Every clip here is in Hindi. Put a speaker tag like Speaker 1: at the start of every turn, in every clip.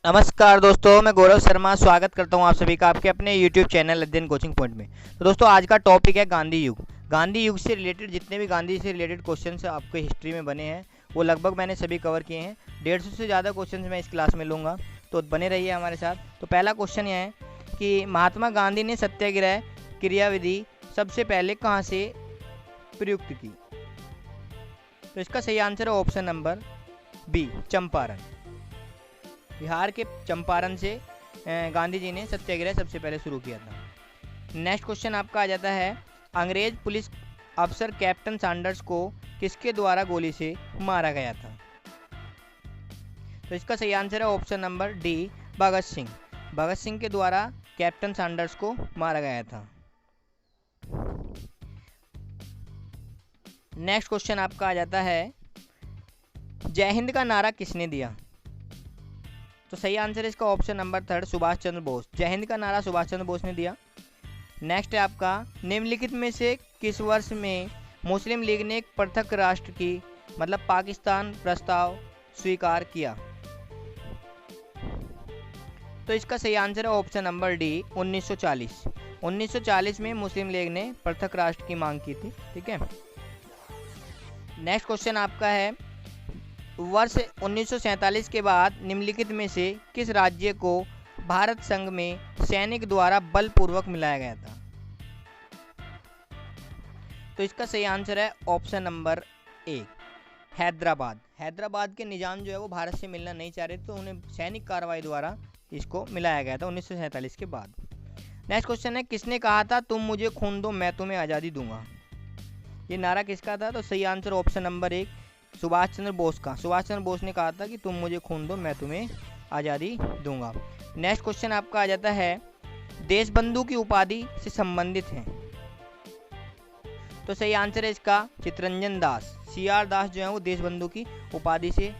Speaker 1: नमस्कार दोस्तों, मैं गौरव शर्मा स्वागत करता हूं आप सभी का आपके अपने YouTube चैनल अध्ययन कोचिंग पॉइंट में। तो दोस्तों, आज का टॉपिक है गांधी युग। गांधी युग से रिलेटेड जितने भी गांधी से रिलेटेड क्वेश्चंस आपके हिस्ट्री में बने हैं वो लगभग मैंने सभी कवर किए हैं। 150 से ज़्यादा क्वेश्चंस मैं इस क्लास में लूँगा, तो बने रहिए हमारे साथ। तो पहला क्वेश्चन यह है कि महात्मा गांधी ने सत्याग्रह क्रियाविधि सबसे पहले कहाँ से प्रयुक्त की? तो इसका सही आंसर है option number B, Champaran. Bihar के चंपारण से गांधी जी ने सत्याग्रह सबसे पहले शुरू किया था। नेक्स्ट क्वेश्चन आपका आ जाता है, अंग्रेज पुलिस अफसर कैप्टन सैंडर्स को किसके द्वारा गोली से मारा गया था? तो इसका सही आंसर है option number D, Bhagat Singh. Bhagat Singh के द्वारा कैप्टन सैंडर्स को मारा गया था। नेक्स्ट क्वेश्चन आपका आ जाता है, जय हिंद का नारा किसने दिया? तो सही आंसर है इसका option number third, Subhash Chandra Bose. जय हिंद का नारा सुभाष चंद्र बोस ने दिया। नेक्स्ट है आपका, निम्नलिखित में से किस वर्ष में मुस्लिम लीग ने एक पृथक राष्ट्र की मतलब पाकिस्तान प्रस्ताव स्वीकार किया? तो इसका सही आंसर है ऑप्शन नंबर डी, 1940। 1940 में मुस्लिम लीग ने पृथक राष्ट्र की मांग की थी। ठीक है। नेक्स्ट क्वेश्चन आपका है, वर्ष 1947 के बाद निम्नलिखित में से किस राज्य को भारत संघ में सैनिक द्वारा बलपूर्वक मिलाया गया था? तो इसका सही आंसर है option number A, Hyderabad. Hyderabad के निजाम जो है वो भारत से मिलना नहीं चाह रहे, तो उन्हें सैनिक कार्रवाई द्वारा इसको मिलाया गया था 1947 के बाद। नेक्स्ट क्वेश्चन है, किसने कहा था तुम मुझे खून दो मैं तुम्हें आज़ादी दूंगा? ये नारा किसका था? तो सही आंसर ऑप्शन नंबर एक, सुभाष चंद्र बोस का। सुभाष चंद्र बोस ने कहा था कि तुम मुझे खून दो मैं तुम्हें आज़ादी दूंगा। नेक्स्ट क्वेश्चन आपका आ जाता है, देशबंधु की उपाधि से संबंधित है? तो सही आंसर है इसका चित्तरंजन दास। सीआर दास जो है वो देशबंधु की उपाधि से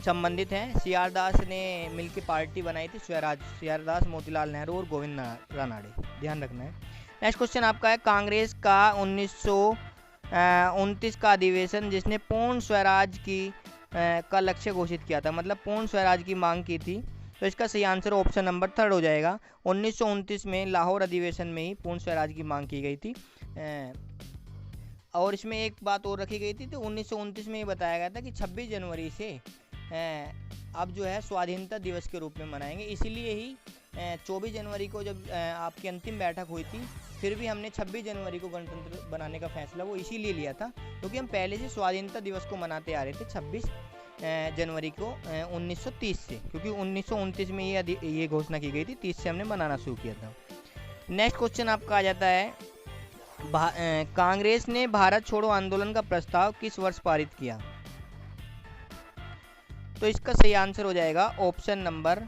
Speaker 1: संबंधित हैं। सीआर दास ने मिलकर पार्टी बनाई थी स्वराज। सीआर दास, मोतीलाल नेहरू और गोविंद रानाडे, ध्यान रखना है। नेक्स्ट क्वेश्चन आपका है, कांग्रेस का 1929 का अधिवेशन जिसने पूर्ण स्वराज की का लक्ष्य घोषित किया था, मतलब पूर्ण स्वराज की मांग की थी। तो इसका सही आंसर ऑप्शन नंबर थर्ड हो जाएगा। 1929 में लाहौर अधिवेशन में ही पूर्ण स्वराज की मांग की गई थी। और इसमें एक बात और रखी गई थी, तो 1929 में ये बताया गया था कि 26 जनवरी से अब जो है स्वाधीनता दिवस के रूप में मनाएंगे। इसीलिए ही 24 जनवरी को जब आपकी अंतिम बैठक हुई थी, फिर भी हमने 26 जनवरी को गणतंत्र बनाने का फैसला वो इसीलिए लिया था क्योंकि हम पहले से स्वाधीनता दिवस को मनाते आ रहे थे 26 जनवरी को 1930 से, क्योंकि 1929 में ये घोषणा की गई थी, 30 से हमने मनाना शुरू किया था। नेक्स्ट क्वेश्चन आपका आ जाता है, कांग्रेस ने भारत छोड़ो आंदोलन का प्रस्ताव किस वर्ष पारित किया? तो इसका सही आंसर हो जाएगा ऑप्शन नंबर,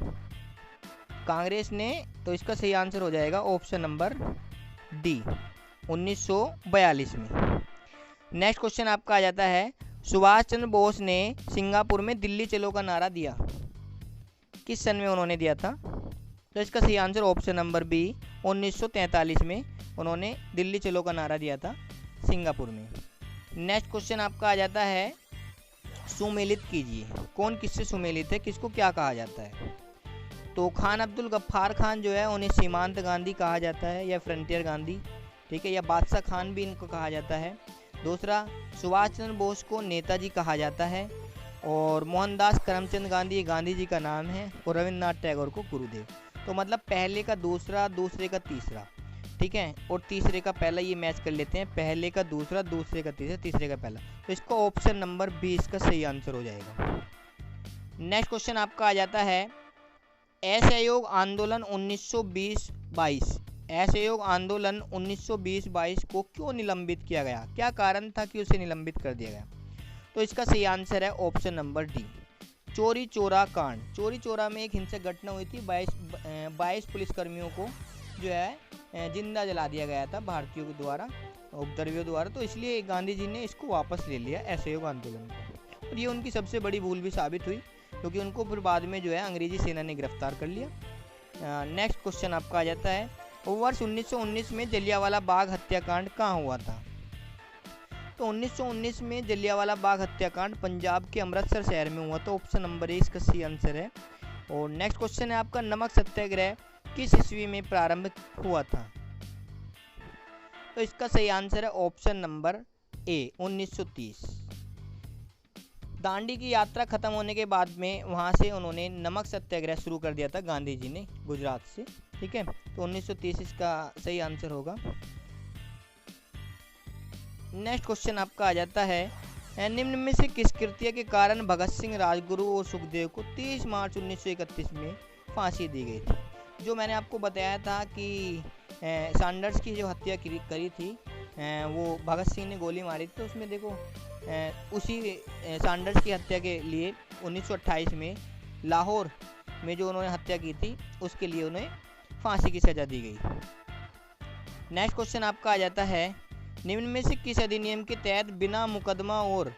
Speaker 1: कांग्रेस ने, तो इसका सही आंसर हो जाएगा ऑप्शन नंबर डी, 1942 में। नेक्स्ट क्वेश्चन आपका आ जाता है, सुभाष चंद्र बोस ने सिंगापुर में दिल्ली चलो का नारा दिया, किस सन में उन्होंने दिया था? तो इसका सही आंसर ऑप्शन नंबर बी, 1943 में उन्होंने दिल्ली चलो का नारा दिया था सिंगापुर में। नेक्स्ट क्वेश्चन आपका आ जाता है, सुमेलित कीजिए, कौन किससे सुमेलित है, किसको क्या कहा जाता है? तो खान अब्दुल गफ्फार खान जो है उन्हें सीमांत गांधी कहा जाता है या फ्रंटियर गांधी, ठीक है, या बादशाह खान भी इनको कहा जाता है। दूसरा, सुभाष चंद्र बोस को नेताजी कहा जाता है, और मोहनदास करमचंद गांधी गांधी जी का नाम है, और रविन्द्रनाथ टैगोर को गुरुदेव। तो मतलब पहले का दूसरा, दूसरे का तीसरा, ठीक है, और तीसरे का पहला, ये मैच कर लेते हैं, पहले का दूसरा, दूसरे का तीसरा, तीसरे का पहला। तो इसका ऑप्शन नंबर 20 का सही आंसर हो जाएगा। नेक्स्ट क्वेश्चन आपका आ जाता है, असहयोग आंदोलन 1920-22, असहयोग आंदोलन 1920-22 को क्यों निलंबित किया गया? क्या कारण था कि उसे निलंबित कर दिया गया? तो इसका सही आंसर है ऑप्शन नंबर डी, चोरी चोरा कांड। चोरी चोरा में एक हिंसक घटना हुई थी, 22 पुलिसकर्मियों को जो है जिंदा जला दिया गया था भारतीयों के द्वारा, उपद्रवियों द्वारा। तो इसलिए गांधी जी ने इसको वापस ले लिया असहयोग आंदोलन को, और ये उनकी सबसे बड़ी भूल भी साबित हुई क्योंकि उनको फिर बाद में जो है अंग्रेजी सेना ने गिरफ्तार कर लिया। नेक्स्ट क्वेश्चन आपका आ जाता है, वर्ष 1919 में जलियांवाला बाग हत्याकांड कहाँ हुआ था? तो 1919 में जलियांवाला बाग हत्याकांड पंजाब के अमृतसर शहर में हुआ था। ऑप्शन नंबर ए इसका सही आंसर है। और नेक्स्ट क्वेश्चन है आपका, नमक सत्याग्रह किस ईस्वी में प्रारंभ हुआ था? तो इसका सही आंसर है ऑप्शन नंबर ए, 1930। दांडी की यात्रा खत्म होने के बाद में वहां से उन्होंने नमक सत्याग्रह शुरू कर दिया था गांधी जी ने, गुजरात से। ठीक है, तो 1930 इसका सही आंसर होगा। नेक्स्ट क्वेश्चन आपका आ जाता है, निम्न में से किस कृत्य के कारण भगत सिंह, राजगुरु और सुखदेव को 30 मार्च 1931 में फांसी दी गई थी? जो मैंने आपको बताया था कि सैंडर्स की जो हत्या करी थी, वो भगत सिंह ने गोली मारी थी। तो उसमें देखो उसी सैंडर्स की हत्या के लिए 1928 में लाहौर में जो उन्होंने हत्या की थी, उसके लिए उन्हें फांसी की सज़ा दी गई। नेक्स्ट क्वेश्चन आपका आ जाता है, निम्न में से किस अधिनियम के तहत बिना मुकदमा और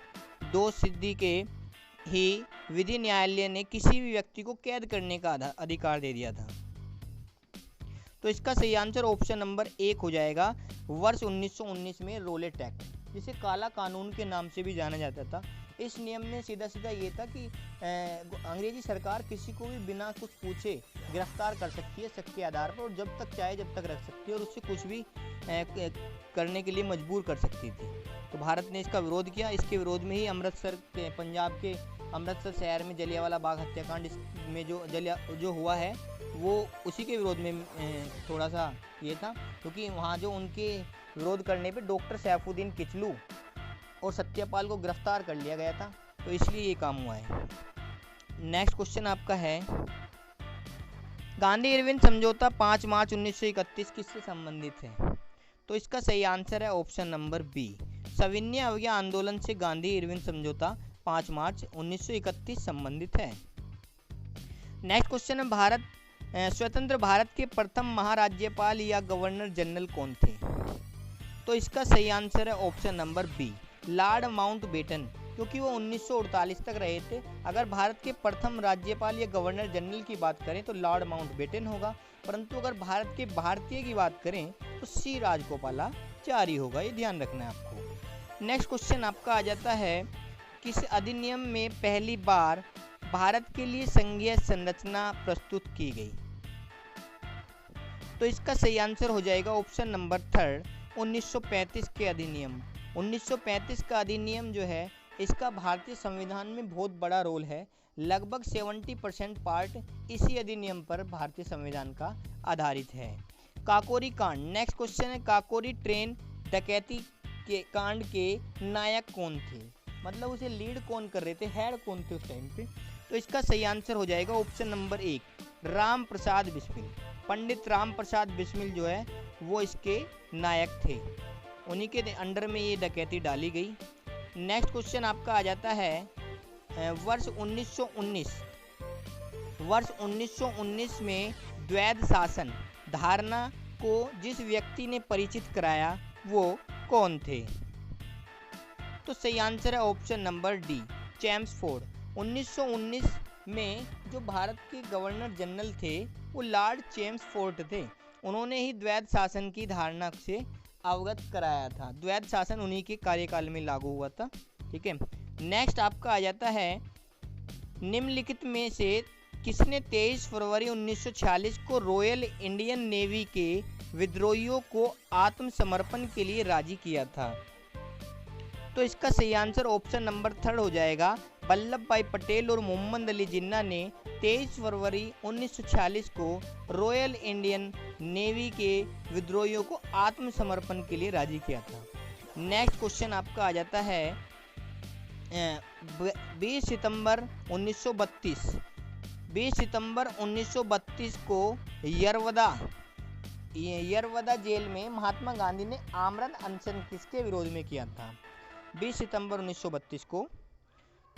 Speaker 1: दोष सिद्धि के ही विधि न्यायालय ने किसी भी व्यक्ति को कैद करने का अधिकार दे दिया था? तो इसका सही आंसर ऑप्शन नंबर 1 हो जाएगा, वर्ष 1919 में रोलेट एक्ट, जिसे काला कानून के नाम से भी जाना जाता था। इस नियम में सीधा सीधा ये था कि अंग्रेजी सरकार किसी को भी बिना कुछ पूछे गिरफ्तार कर सकती है शक के आधार पर, और जब तक चाहे जब तक रख सकती है, और उससे कुछ भी करने के लिए मजबूर कर सकती थी। तो भारत ने इसका विरोध किया। इसके विरोध में ही अमृतसर के, पंजाब के अमृतसर शहर में जलियांवाला बाग हत्याकांड में जो हुआ है, वो उसी के विरोध में थोड़ा सा ये था, क्योंकि वहाँ जो उनके विरोध करने पे डॉक्टर सैफुद्दीन किचलू और सत्यपाल को गिरफ्तार कर लिया गया था, तो इसलिए ये काम हुआ है। नेक्स्ट क्वेश्चन आपका है, गांधी इरविन समझौता 5 मार्च 1931 किससे संबंधित है? तो इसका सही आंसर है ऑप्शन नंबर बी, सविनय अवज्ञा आंदोलन से गांधी इरविन समझौता 5 मार्च 1931 संबंधित है। नेक्स्ट क्वेश्चन है, स्वतंत्र भारत के प्रथम महाराज्यपाल या गवर्नर जनरल कौन थे? तो इसका सही आंसर है option number B, Lord Mountbatten, क्योंकि वो 1948 तक रहे थे। अगर भारत के प्रथम राज्यपाल या गवर्नर जनरल की बात करें तो लॉर्ड माउंटबेटन होगा, परंतु अगर भारत के भारतीय की बात करें तो सी राजगोपालाचारी होगा, ये ध्यान रखना है आपको। नेक्स्ट क्वेश्चन आपका आ जाता है, किस अधिनियम में पहली बार भारत के लिए संघीय संरचना प्रस्तुत की गई? तो इसका सही आंसर हो जाएगा ऑप्शन नंबर 3, 1935 के अधिनियम। 1935 का अधिनियम जो है, इसका भारतीय संविधान में बहुत बड़ा रोल है। लगभग 70% पार्ट इसी अधिनियम पर भारतीय संविधान का आधारित है। काकोरी कांड, नेक्स्ट क्वेश्चन है, काकोरी ट्रेन डकैती के कांड के नायक कौन थे? मतलब उसे लीड कौन कर रहे थे, हेड कौन थे उस टाइम पे? तो इसका सही आंसर हो जाएगा ऑप्शन नंबर 1, राम प्रसाद बिस्मिल। पंडित राम प्रसाद बिस्मिल जो है वो इसके नायक थे, उन्हीं के अंडर में ये डकैती डाली गई। नेक्स्ट क्वेश्चन आपका आ जाता है, वर्ष 1919 में द्वैध शासन धारणा को जिस व्यक्ति ने परिचित कराया वो कौन थे? तो सही आंसर है ऑप्शन नंबर डी, चेम्सफोर्ड। 1919 में जो भारत के गवर्नर जनरल थे वो लॉर्ड चेम्सफोर्ड थे। उन्होंने ही द्वैध शासन की धारणा से अवगत कराया था। द्वैध शासन उन्हीं के कार्यकाल में लागू हुआ था। ठीक है, नेक्स्ट आपका आ जाता है, निम्नलिखित में से किसने 23 फरवरी 1946 को रॉयल इंडियन नेवी के विद्रोहियों को आत्मसमर्पण के लिए राजी किया था? तो इसका सही आंसर ऑप्शन नंबर 3 हो जाएगा, वल्लभ भाई पटेल और मोहम्मद अली जिन्ना ने 23 फरवरी 1946 को रॉयल इंडियन नेवी के विद्रोहियों को आत्मसमर्पण के लिए राजी किया था। नेक्स्ट क्वेश्चन आपका आ जाता है, 20 सितंबर 1932 को यरवदा जेल में महात्मा गांधी ने आमरण अनशन किसके विरोध में किया था? 20 सितंबर 1932 को।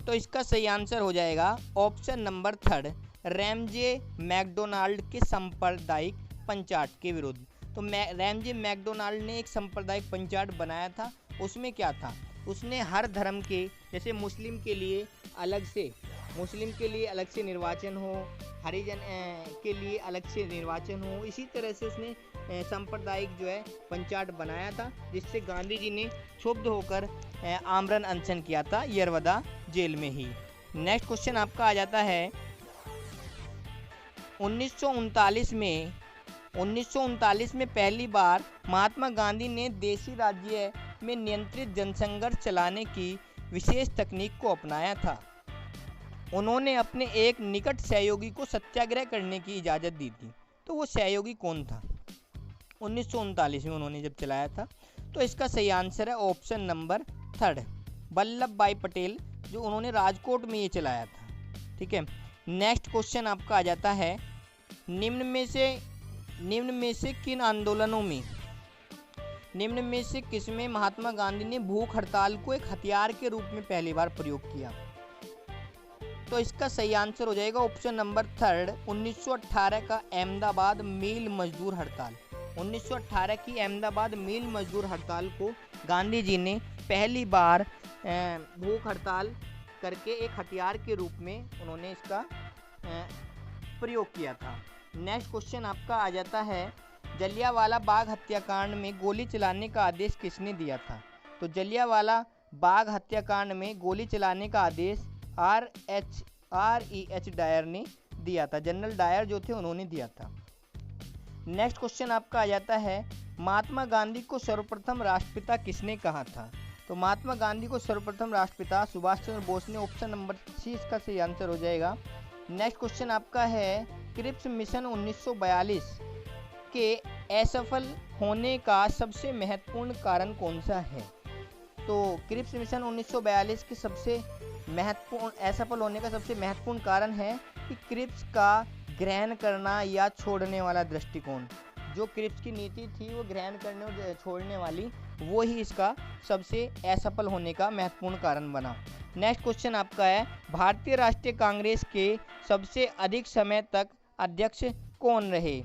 Speaker 1: तो इसका सही आंसर हो जाएगा ऑप्शन नंबर 3, रैमजे मैकडोनाल्ड के सांप्रदायिक पंचायत के विरोध। तो रैमजे मैकडोनाल्ड ने एक सांप्रदायिक पंचायत बनाया था। उसमें क्या था, उसने हर धर्म के, जैसे मुस्लिम के लिए अलग से निर्वाचन हो, हरिजन के लिए अलग से निर्वाचन हो, इसी तरह से उसने सांप्रदायिक जो है पंचायत बनाया था, जिससे गांधी जी ने क्षुब्ध होकर आमरण अनशन किया था यरवदा जेल में ही। नेक्स्ट क्वेश्चन आपका आ जाता है, 1939 में पहली बार महात्मा गांधी ने देशी राज्य में नियंत्रित जनसंघर्ष चलाने की विशेष तकनीक को अपनाया था। उन्होंने अपने एक निकट सहयोगी को सत्याग्रह करने की इजाज़त दी थी। तो वो सहयोगी कौन था 1939 में उन्होंने जब चलाया था? तो इसका सही आंसर है ऑप्शन नंबर 3 वल्लभ भाई पटेल, जो उन्होंने राजकोट में ये चलाया था। ठीक है, नेक्स्ट क्वेश्चन आपका आ जाता है, निम्न में से किसमें महात्मा गांधी ने भूख हड़ताल को एक हथियार के रूप में पहली बार प्रयोग किया? तो इसका सही आंसर हो जाएगा ऑप्शन नंबर 3 1918 का अहमदाबाद मिल मजदूर हड़ताल। 1918 की अहमदाबाद मिल मजदूर हड़ताल को गांधी जी ने पहली बार भूख हड़ताल करके एक हथियार के रूप में उन्होंने इसका प्रयोग किया था। नेक्स्ट क्वेश्चन आपका आ जाता है, जलियांवाला बाग हत्याकांड में गोली चलाने का आदेश किसने दिया था? तो जलियांवाला बाग हत्याकांड में गोली चलाने का आदेश REH डायर ने दिया था। जनरल डायर जो थे उन्होंने दिया था। नेक्स्ट क्वेश्चन आपका आ जाता है, महात्मा गांधी को सर्वप्रथम राष्ट्रपिता किसने कहा था? तो महात्मा गांधी को सर्वप्रथम राष्ट्रपिता सुभाष चंद्र बोस ने। ऑप्शन नंबर सी इसका सही आंसर हो जाएगा। नेक्स्ट क्वेश्चन आपका है, क्रिप्स मिशन 1942 के असफल होने का सबसे महत्वपूर्ण कारण कौन सा है? तो क्रिप्स मिशन 1942 के सबसे महत्वपूर्ण असफल होने का सबसे महत्वपूर्ण कारण है कि क्रिप्स का ग्रहण करना या छोड़ने वाला दृष्टिकोण। जो क्रिप्स की नीति थी वो ग्रहण करने और छोड़ने वाली, वो ही इसका सबसे असफल होने का महत्वपूर्ण कारण बना। नेक्स्ट क्वेश्चन आपका है, भारतीय राष्ट्रीय कांग्रेस के सबसे अधिक समय तक अध्यक्ष कौन रहे?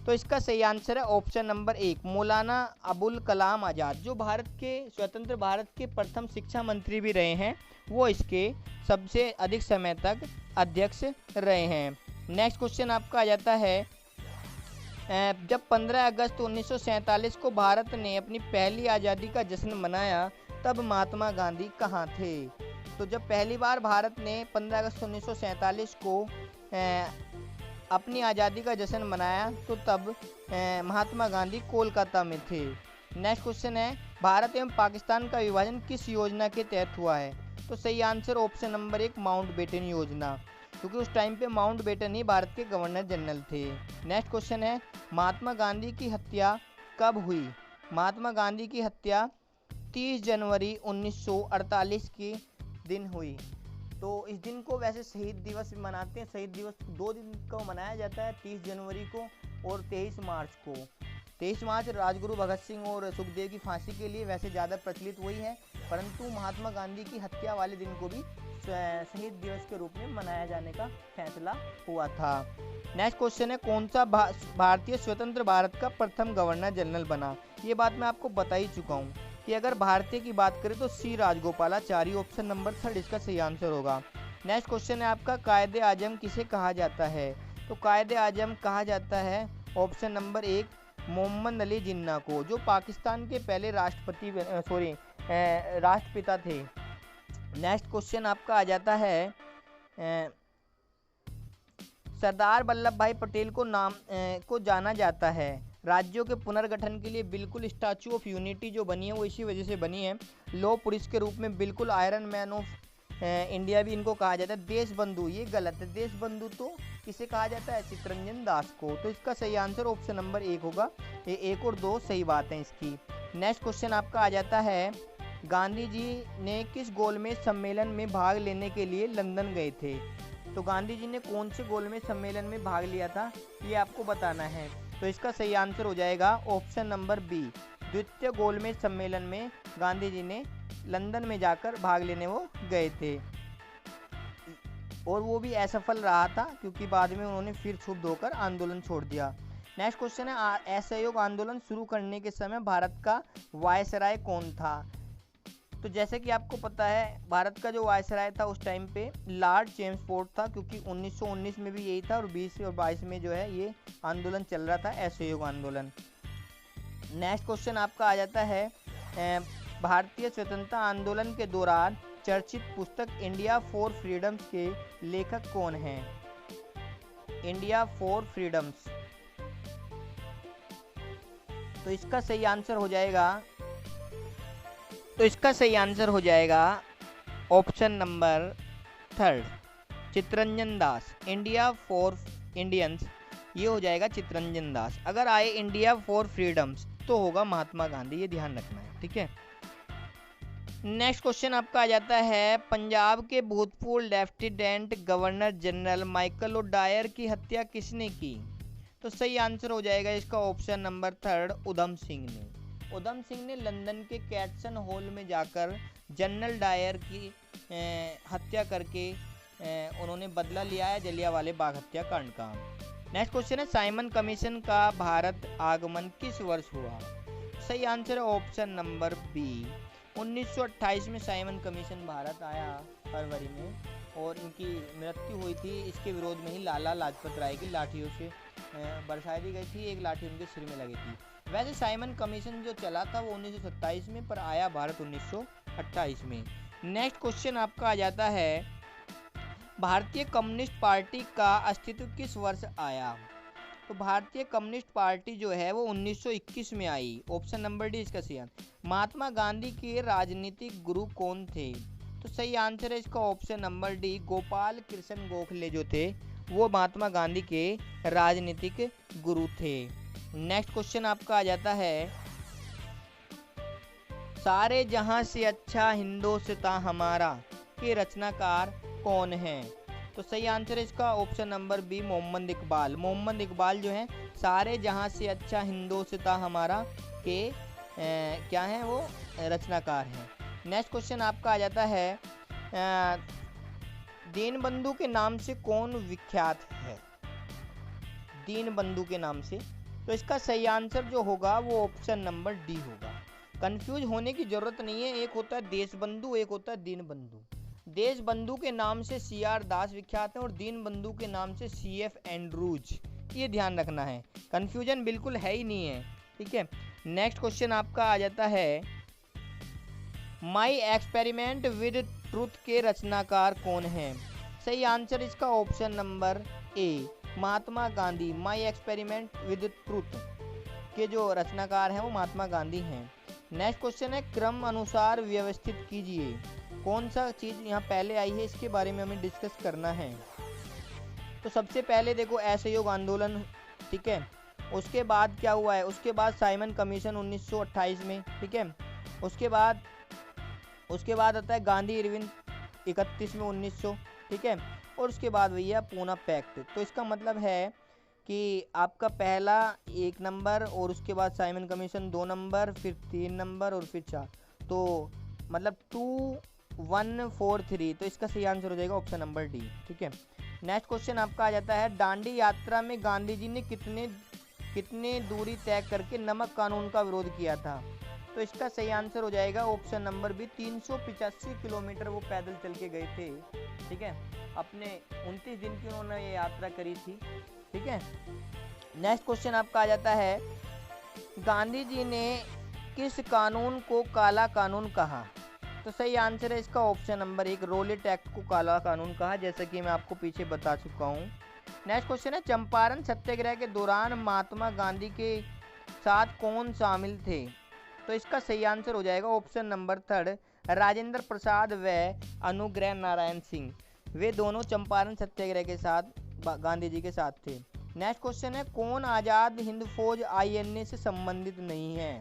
Speaker 1: तो इसका सही आंसर है ऑप्शन नंबर 1 मौलाना अबुल कलाम आज़ाद, जो भारत के स्वतंत्र भारत के प्रथम शिक्षा मंत्री भी रहे हैं। वो इसके सबसे अधिक समय तक अध्यक्ष रहे हैं। नेक्स्ट क्वेश्चन आपका आ जाता है, जब 15 अगस्त 1947 को भारत ने अपनी पहली आज़ादी का जश्न मनाया तब महात्मा गांधी कहाँ थे? तो जब पहली बार भारत ने 15 अगस्त 1947 को अपनी आज़ादी का जश्न मनाया तो तब महात्मा गांधी कोलकाता में थे। नेक्स्ट क्वेश्चन है, भारत एवं पाकिस्तान का विभाजन किस योजना के तहत हुआ है? तो सही आंसर ऑप्शन नंबर 1 माउंटबेटन योजना, क्योंकि उस टाइम पे माउंटबेटन ही भारत के गवर्नर जनरल थे। नेक्स्ट क्वेश्चन है, महात्मा गांधी की हत्या कब हुई? महात्मा गांधी की हत्या 30 जनवरी 1948 के दिन हुई। तो इस दिन को वैसे शहीद दिवस मनाते हैं। शहीद दिवस 2 दिन को मनाया जाता है, 30 जनवरी को और 23 मार्च को। 23 मार्च राजगुरु भगत सिंह और सुखदेव की फांसी के लिए वैसे ज़्यादा प्रचलित वही है, परंतु महात्मा गांधी की हत्या वाले दिन को भी शहीद दिवस के रूप में मनाया जाने का फैसला हुआ था। नेक्स्ट क्वेश्चन है, कौन सा भारतीय स्वतंत्र भारत का प्रथम गवर्नर जनरल बना? ये बात मैं आपको बता ही चुका हूँ कि अगर भारतीय की बात करें तो सी राजगोपालाचारी, ऑप्शन नंबर 3 इसका सही आंसर होगा। नेक्स्ट क्वेश्चन है आपका, कायदे आजम किसे कहा जाता है? तो कायदे आजम कहा जाता है ऑप्शन नंबर 1 मोहम्मद अली जिन्ना को, जो पाकिस्तान के पहले राष्ट्रपिता थे। नेक्स्ट क्वेश्चन आपका आ जाता है, सरदार वल्लभ भाई पटेल को जाना जाता है राज्यों के पुनर्गठन के लिए बिल्कुल स्टैचू ऑफ यूनिटी जो बनी है वो इसी वजह से बनी है। लौह पुरुष के रूप में बिल्कुल आयरन मैन ऑफ इंडिया भी इनको कहा जाता है। देश बंधु ये गलत है, देश बंधु तो किसे कहा जाता है? चित्तरंजन दास को। तो इसका सही आंसर ऑप्शन नंबर 1 होगा। ये 1 और 2 सही बात है इसकी। नेक्स्ट क्वेश्चन आपका आ जाता है, गांधी जी ने किस गोलमेज सम्मेलन में भाग लेने के लिए लंदन गए थे? तो गांधी जी ने कौन से गोलमेज सम्मेलन में भाग लिया था ये आपको बताना है। तो इसका सही आंसर हो जाएगा ऑप्शन नंबर बी, द्वितीय गोलमेज सम्मेलन में गांधी जी ने लंदन में जाकर भाग लेने वो गए थे, और वो भी असफल रहा था क्योंकि बाद में उन्होंने फिर क्षुब्ध होकर आंदोलन छोड़ दिया। नेक्स्ट क्वेश्चन है, असहयोग आंदोलन शुरू करने के समय भारत का वायसराय कौन था? तो जैसे कि आपको पता है भारत का जो वायसराय था उस टाइम पे लॉर्ड चेम्सफोर्ड था, क्योंकि 1919 में भी यही था और 20 और 22 में जो है ये आंदोलन चल रहा था, असहयोग आंदोलन। नेक्स्ट क्वेश्चन आपका आ जाता है, भारतीय स्वतंत्रता आंदोलन के दौरान चर्चित पुस्तक इंडिया फॉर फ्रीडम्स के लेखक कौन हैं? India for freedoms. तो इसका सही आंसर हो जाएगा option number 3 Chittaranjan Das. India for Indians ये हो जाएगा चितरंजन दास। अगर आए इंडिया फॉर फ्रीडम्स तो होगा महात्मा गांधी, ये ध्यान रखना है, ठीक है। नेक्स्ट क्वेश्चन आपका आ जाता है, पंजाब के भूतपूर्व lieutenant governor general Michael O'Dwyer की हत्या किसने की? तो सही आंसर हो जाएगा इसका ऑप्शन नंबर 3 उधम सिंह ने। उधम सिंह ने लंदन के कैटसन हॉल में जाकर जनरल डायर की हत्या करके उन्होंने बदला लिया है जलियांवाला बाग हत्याकांड का। नेक्स्ट क्वेश्चन है, साइमन कमीशन का भारत आगमन किस वर्ष हुआ? सही आंसर है ऑप्शन नंबर बी 1928 में साइमन कमीशन भारत आया फरवरी में, और इनकी मृत्यु हुई थी इसके विरोध में ही लाला लाजपत राय की लाठियों से बरसाई दी गई थी, एक लाठी उनके सिर में लगी थी। वैसे साइमन कमीशन जो चला था वो 1927 में, पर आया भारत 1928 में। नेक्स्ट क्वेश्चन आपका आ जाता है, भारतीय कम्युनिस्ट पार्टी का अस्तित्व किस वर्ष आया? तो भारतीय कम्युनिस्ट पार्टी जो है वो 1921 में आई। ऑप्शन नंबर डी इसका सही आंसर। महात्मा गांधी के राजनीतिक गुरु कौन थे? तो सही आंसर है इसका option number D Gopal Krishna Gokhale जो थे वो महात्मा गांधी के राजनीतिक गुरु थे। नेक्स्ट क्वेश्चन आपका आ जाता है, सारे जहां से अच्छा हिंदोस्तां हमारा के रचनाकार कौन है? तो सही आंसर है इसका option number B Mohammad Iqbal. Mohammad Iqbal जो है सारे जहां से अच्छा हिंदोस्तां हमारा के क्या है वो रचनाकार हैं। नेक्स्ट क्वेश्चन आपका आ जाता है, दीनबंधु के नाम से कौन विख्यात है? दीनबंधु के नाम से, तो इसका सही आंसर जो होगा वो ऑप्शन नंबर डी होगा। कंफ्यूज होने की जरूरत नहीं है, एक होता है देशबंधु, एक होता है दीनबंधु। देशबंधु के नाम से CR दास विख्यात है और दीनबंधु के नाम से CF एंड्रूज, ये ध्यान रखना है, कंफ्यूजन बिल्कुल है ही नहीं है, ठीक है। नेक्स्ट क्वेश्चन आपका आ जाता है, माई एक्सपेरिमेंट विद ट्रुथ के रचनाकार कौन है? सही आंसर इसका option number A Mahatma Gandhi. My experiment with truth के जो रचनाकार हैं वो महात्मा गांधी हैं। नेक्स्ट क्वेश्चन है, क्रम अनुसार व्यवस्थित कीजिए। कौन सा चीज़ यहाँ पहले आई है इसके बारे में हमें डिस्कस करना है। तो सबसे पहले देखो असहयोग आंदोलन, ठीक है। उसके बाद क्या हुआ है, उसके बाद साइमन कमीशन 1928 में, ठीक है। उसके बाद आता है गांधी इरविन 31 में 1900, ठीक है। और उसके बाद भैया पूना पैक्ट। तो इसका मतलब है कि आपका पहला 1 नंबर और उसके बाद साइमन कमीशन 2 नंबर, फिर 3 नंबर और फिर 4, तो मतलब 2 1 4 3। तो इसका सही आंसर हो जाएगा ऑप्शन नंबर डी, ठीक है। नेक्स्ट क्वेश्चन आपका आ जाता है, दांडी यात्रा में गांधी जी ने कितने दूरी तय करके नमक कानून का विरोध किया था? तो इसका सही आंसर हो जाएगा ऑप्शन नंबर बी 385 किलोमीटर वो पैदल चल के गए थे, ठीक है। अपने 29 दिन की उन्होंने ये यात्रा करी थी, ठीक है। नेक्स्ट क्वेश्चन आपका आ जाता है, गांधी जी ने किस कानून को काला कानून कहा? तो सही आंसर है इसका ऑप्शन नंबर 1 रोलेट एक्ट को काला कानून कहा, जैसा कि मैं आपको पीछे बता चुका हूँ। नेक्स्ट क्वेश्चन है, चंपारण सत्याग्रह के दौरान महात्मा गांधी के साथ कौन शामिल थे? तो इसका सही आंसर हो जाएगा ऑप्शन नंबर 3 राजेंद्र प्रसाद व अनुग्रह नारायण सिंह। वे दोनों चंपारण सत्याग्रह के साथ गांधी जी के साथ थे। नेक्स्ट क्वेश्चन है, कौन आज़ाद हिंद फौज INA से संबंधित नहीं है?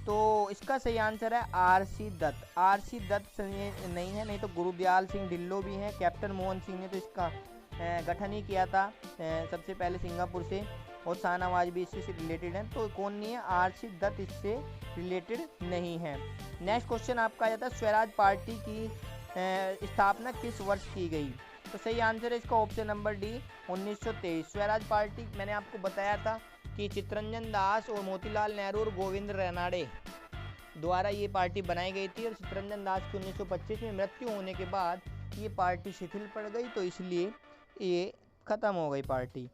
Speaker 1: तो इसका सही आंसर है RC दत्त। RC दत्त नहीं है, नहीं तो गुरुदयाल सिंह ढिल्लो भी हैं। कैप्टन मोहन सिंह ने तो इसका गठन ही किया था सबसे पहले सिंगापुर से, और शाहनवाज भी इससे रिलेटेड हैं। तो कौन नहीं है, RC दत्त इससे रिलेटेड नहीं है। नेक्स्ट क्वेश्चन आपका आ जाता है, स्वराज पार्टी की स्थापना किस वर्ष की गई? तो सही आंसर है इसका option number D 1923। Swaraj party मैंने आपको बताया था कि चितरंजन दास और मोतीलाल नेहरू और गोविंद रानड़े द्वारा ये पार्टी बनाई गई थी, और चितरंजन दास की 1925 में मृत्यु होने के बाद ये पार्टी शिथिल पड़ गई, तो इसलिए ये खत्म हो गई पार्टी।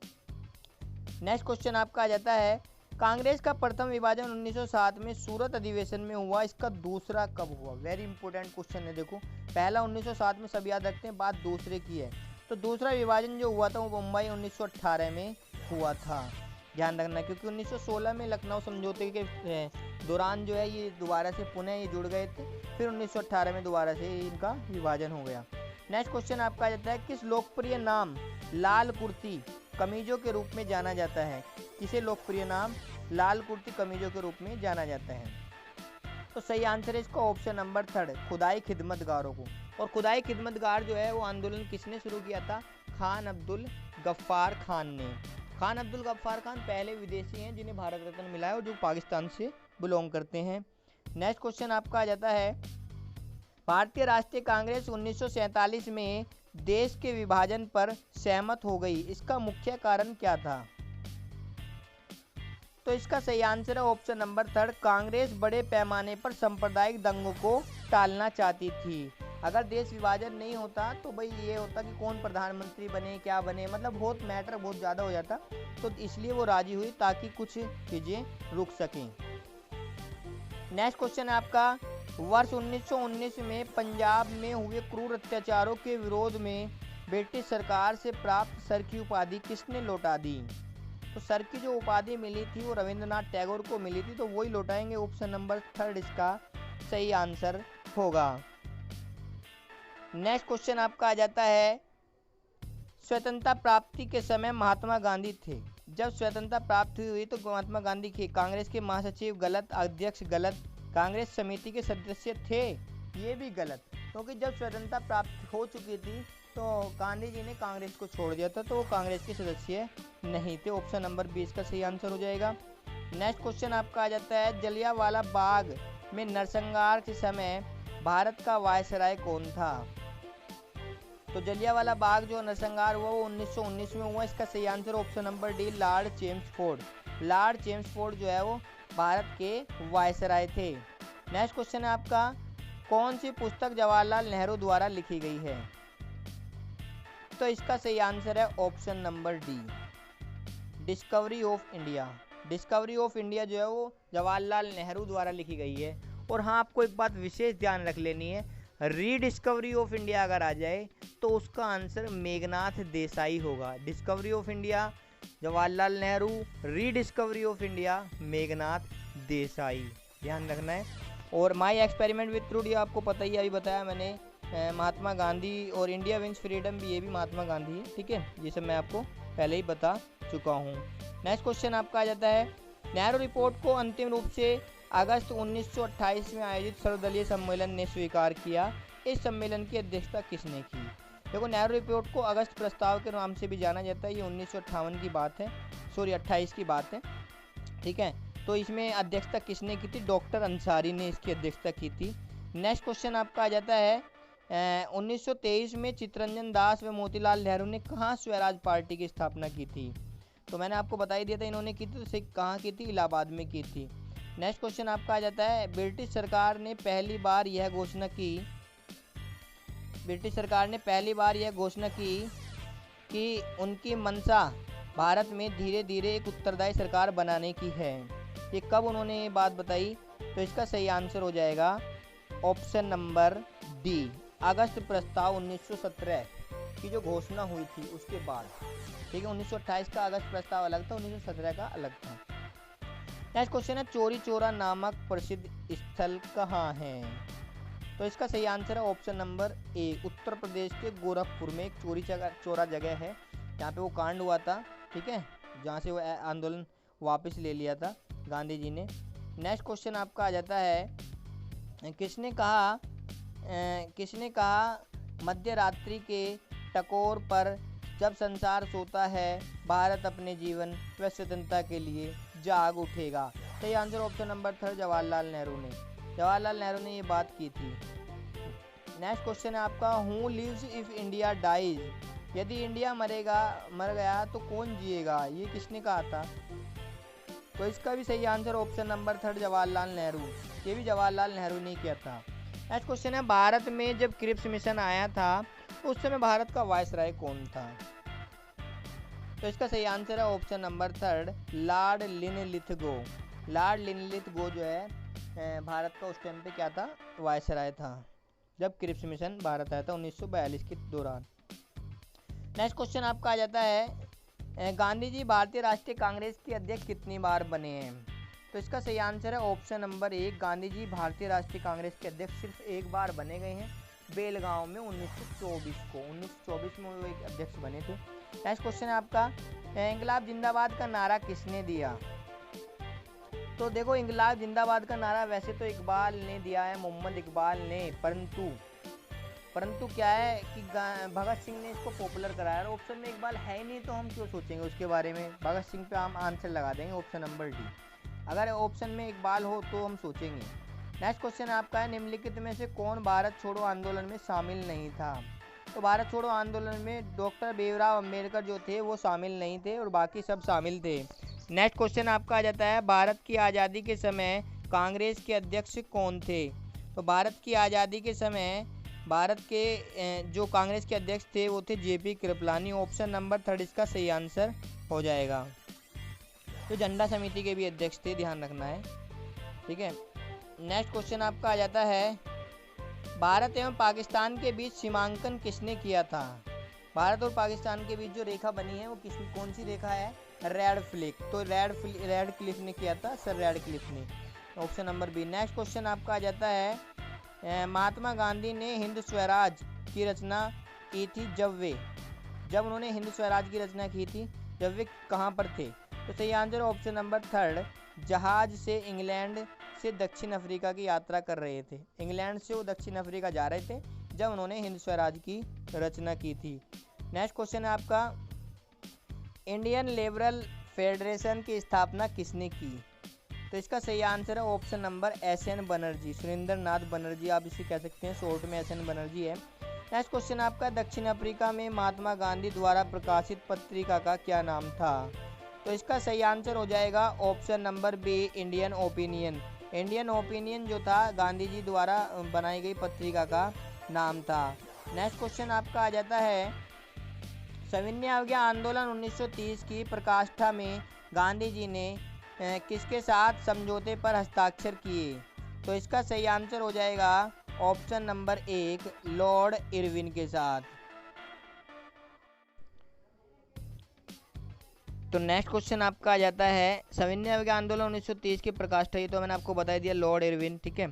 Speaker 1: नेक्स्ट क्वेश्चन आपका आ जाता है, कांग्रेस का प्रथम विभाजन 1907 में सूरत अधिवेशन में हुआ, इसका दूसरा कब हुआ? वेरी इंपॉर्टेंट क्वेश्चन है। देखो, पहला 1907 में सब याद रखते हैं, बात दूसरे की है। तो दूसरा विभाजन जो हुआ था वो मुंबई 1918 में हुआ था, ध्यान रखना, क्योंकि 1916 में लखनऊ समझौते के दौरान जो है ये दोबारा से पुनः ये जुड़ गए थे, फिर 1918 में दोबारा से इनका विभाजन हो गया। नेक्स्ट क्वेश्चन आपका आ जाता है, किस लोकप्रिय नाम लाल कुर्ती कमीजों के रूप में जाना जाता है? किसे लोकप्रिय नाम लाल कुर्ती कमीजों के रूप में जाना जाता है? तो सही आंसर है इसका ऑप्शन नंबर 3, खुदाई खिदमतगारों को। और खुदाई खिदमतगार जो है वो आंदोलन किसने शुरू किया था? खान अब्दुल गफ्फार खान ने। खान अब्दुल गफ्फार खान पहले विदेशी हैं जिन्हें भारत रत्न मिला है और जो पाकिस्तान से बिलोंग करते हैं। नेक्स्ट क्वेश्चन आपका आ जाता है, भारतीय राष्ट्रीय कांग्रेस 1947 में देश के विभाजन पर सहमत हो गई, इसका मुख्य कारण क्या था? तो इसका सही आंसर है ऑप्शन नंबर 3, कांग्रेस बड़े पैमाने पर सांप्रदायिक दंगों को टालना चाहती थी। अगर देश विभाजन नहीं होता तो भाई ये होता कि कौन प्रधानमंत्री बने, क्या बने, मतलब बहुत मैटर बहुत ज़्यादा हो जाता, तो इसलिए वो राजी हुई ताकि कुछ चीज़ें रुक सकें। नेक्स्ट क्वेश्चन है आपका, वर्ष 1919 में पंजाब में हुए क्रूर अत्याचारों के विरोध में ब्रिटिश सरकार से प्राप्त सर की उपाधि किसने लौटा दी? तो सर की जो उपाधि मिली थी वो रविंद्रनाथ टैगोर को मिली थी, तो वही लौटाएंगे। ऑप्शन नंबर 3 इसका सही आंसर होगा। नेक्स्ट क्वेश्चन आपका आ जाता है, स्वतंत्रता प्राप्ति के समय महात्मा गांधी थे। जब स्वतंत्रता प्राप्त हुई तो महात्मा गांधी के कांग्रेस के महासचिव गलत, अध्यक्ष गलत, कांग्रेस समिति के सदस्य थे, ये भी गलत, क्योंकि जब स्वतंत्रता प्राप्त हो चुकी थी तो गांधी जी ने कांग्रेस को छोड़ दिया था, तो वो कांग्रेस के सदस्य नहीं थे। ऑप्शन नंबर 20 का सही आंसर हो जाएगा। नेक्स्ट क्वेश्चन आपका आ जाता है, जलियांवाला बाग में नरसंहार के समय भारत का वायसराय कौन था? तो जलियांवाला बाग जो नरसंहार हुआ वो 1919 में हुआ, इसका सही answer option number D, Lord Chelmsford. Lord Chelmsford जो है वो भारत के वायसराय थे। नेक्स्ट क्वेश्चन है आपका, कौन सी पुस्तक जवाहरलाल नेहरू द्वारा लिखी गई है? तो इसका सही आंसर है option number D, discovery of India. Discovery of India जो है वो जवाहरलाल नेहरू द्वारा लिखी गई है। और हाँ, आपको एक बात विशेष ध्यान रख लेनी है, रीडिस्कवरी ऑफ इंडिया अगर आ जाए तो उसका आंसर मेघनाथ देसाई होगा। Discovery of India Jawaharlal Nehru, rediscovery of India Meghnath Desai, ध्यान रखना है। और माई एक्सपेरिमेंट विद ट्रूथ, ये आपको पता ही, अभी बताया मैंने, महात्मा गांधी, और इंडिया विंस फ्रीडम भी, ये भी महात्मा गांधी है, ठीक है, ये सब मैं आपको पहले ही बता चुका हूँ। नेक्स्ट क्वेश्चन आपका आ जाता है, नेहरू रिपोर्ट को अंतिम रूप से अगस्त 1928 में आयोजित सर्वदलीय सम्मेलन ने स्वीकार किया, इस सम्मेलन की अध्यक्षता किसने की? देखो, नेहरू रिपोर्ट को अगस्त प्रस्ताव के नाम से भी जाना जाता है, ये 1958 की बात है, सॉरी 28 की बात है, ठीक है। तो इसमें अध्यक्षता किसने की थी? डॉक्टर अंसारी ने इसकी अध्यक्षता की थी। नेक्स्ट क्वेश्चन आपका आ जाता है, 1923 में चित्तरंजन दास व मोतीलाल नेहरू ने कहाँ स्वराज पार्टी की स्थापना की थी? तो मैंने आपको बता ही दिया था इन्होंने की थी, तो कहाँ की थी? इलाहाबाद में की थी। नेक्स्ट क्वेश्चन आपका आ जाता है, ब्रिटिश सरकार ने पहली बार यह घोषणा की कि उनकी मंशा भारत में धीरे धीरे एक उत्तरदायी सरकार बनाने की है। ये कब उन्होंने ये बात बताई? तो इसका सही आंसर हो जाएगा ऑप्शन नंबर डी, अगस्त प्रस्ताव 1917 की जो घोषणा हुई थी उसके बाद, ठीक है। 1928 का अगस्त प्रस्ताव अलग था, 1917 का अलग था। नेक्स्ट क्वेश्चन है, चौरी चौरा नामक प्रसिद्ध स्थल कहाँ है? तो इसका सही आंसर है option number A, Uttar Pradesh के गोरखपुर में एक चौरी चौरा जगह है, जहाँ पे वो कांड हुआ था, ठीक है, जहाँ से वो आंदोलन वापस ले लिया था गांधी जी ने। नेक्स्ट क्वेश्चन आपका आ जाता है, किसने कहा मध्य रात्रि के टकोर पर जब संसार सोता है भारत अपने जीवन व स्वतंत्रता के लिए जाग उठेगा? तो ये answer option number 3, Jawaharlal Nehru ने ये बात की थी। नेक्स्ट क्वेश्चन है आपका, who lives if India dies? यदि इंडिया मर गया तो कौन जिएगा? ये किसने कहा था? तो इसका भी सही answer option number 3, Jawaharlal Nehru, ये भी जवाहरलाल नेहरू ने किया था। नेक्स्ट क्वेश्चन है, भारत में जब क्रिप्स मिशन आया था उस समय भारत का वायसराय कौन था? तो इसका सही आंसर है option number 3, Lord Linlithgow. Lord Linlithgow जो है भारत का उस टाइम पे क्या था? वायसराय था, जब क्रिप्स मिशन भारत आया था 1942 के दौरान। नेक्स्ट क्वेश्चन आपका आ जाता है गांधी जी भारतीय राष्ट्रीय कांग्रेस के अध्यक्ष कितनी बार बने हैं? तो इसका सही आंसर है ऑप्शन नंबर 1, गांधी जी भारतीय राष्ट्रीय कांग्रेस के अध्यक्ष सिर्फ एक बार बने गए हैं, बेलगांव में 1924 में वो एक अध्यक्ष बने थे। नेक्स्ट क्वेश्चन है आपका इंकलाब जिंदाबाद का नारा किसने दिया? तो देखो इंकलाब जिंदाबाद का नारा वैसे तो इकबाल ने दिया है, मोहम्मद इकबाल ने, परंतु क्या है कि भगत सिंह ने इसको पॉपुलर कराया। और ऑप्शन में इकबाल है ही नहीं तो हम क्यों सोचेंगे उसके बारे में, भगत सिंह पे हम आंसर लगा देंगे ऑप्शन नंबर डी। अगर ऑप्शन में इकबाल हो तो हम सोचेंगे। नेक्स्ट क्वेश्चन आपका है निम्नलिखित में से कौन भारत छोड़ो आंदोलन में शामिल नहीं था? तो भारत छोड़ो आंदोलन में डॉक्टर भीमराव अंबेडकर जो थे वो शामिल नहीं थे और बाकी सब शामिल थे। नेक्स्ट क्वेश्चन आपका आ जाता है भारत की आज़ादी के समय कांग्रेस के अध्यक्ष कौन थे? तो भारत की आज़ादी के समय भारत के जो कांग्रेस के अध्यक्ष थे वो थे जेपी कृपलानी। ऑप्शन नंबर 3 इसका सही आंसर हो जाएगा। तो झंडा समिति के भी अध्यक्ष थे, ध्यान रखना है, ठीक है। नेक्स्ट क्वेश्चन आपका आ जाता है भारत एवं पाकिस्तान के बीच सीमांकन किसने किया था? भारत और पाकिस्तान के बीच जो रेखा बनी है वो कौन सी रेखा है? Radcliffe. तो रेड क्लिफ ने किया था, सर रेड क्लिफ ने, option number B. Next question आपका आ जाता है महात्मा गांधी ने हिंद स्वराज की रचना की थी जब उन्होंने हिंद स्वराज की रचना की थी जब वे कहाँ पर थे? तो सही आंसर ऑप्शन नंबर 3, जहाज से इंग्लैंड से दक्षिण अफ्रीका की यात्रा कर रहे थे। इंग्लैंड से वो दक्षिण अफ्रीका जा रहे थे जब उन्होंने हिंद स्वराज की रचना की थी। नेक्स्ट क्वेश्चन है आपका इंडियन लिबरल फेडरेशन की स्थापना किसने की? तो इसका सही आंसर है option number SN Banerjee, Surendra Nath Banerjee आप इसे कह सकते हैं, शॉर्ट में SN बनर्जी है। नेक्स्ट क्वेश्चन आपका दक्षिण अफ्रीका में महात्मा गांधी द्वारा प्रकाशित पत्रिका का क्या नाम था? तो इसका सही आंसर हो जाएगा option number B, Indian Opinion. Indian Opinion जो था गांधी जी द्वारा बनाई गई पत्रिका का नाम था। नेक्स्ट क्वेश्चन आपका आ जाता है सविनय अवज्ञा आंदोलन 1930 की प्रकाष्ठा में गांधी जी ने किसके साथ समझौते पर हस्ताक्षर किए? तो इसका सही आंसर हो जाएगा ऑप्शन नंबर 1, लॉर्ड इरविन के साथ। तो नेक्स्ट क्वेश्चन आपका आ जाता है सविनय अवज्ञा आंदोलन 1930 की प्रकाष्ठा, ये तो मैंने आपको बता दिया, लॉर्ड इरविन, ठीक है।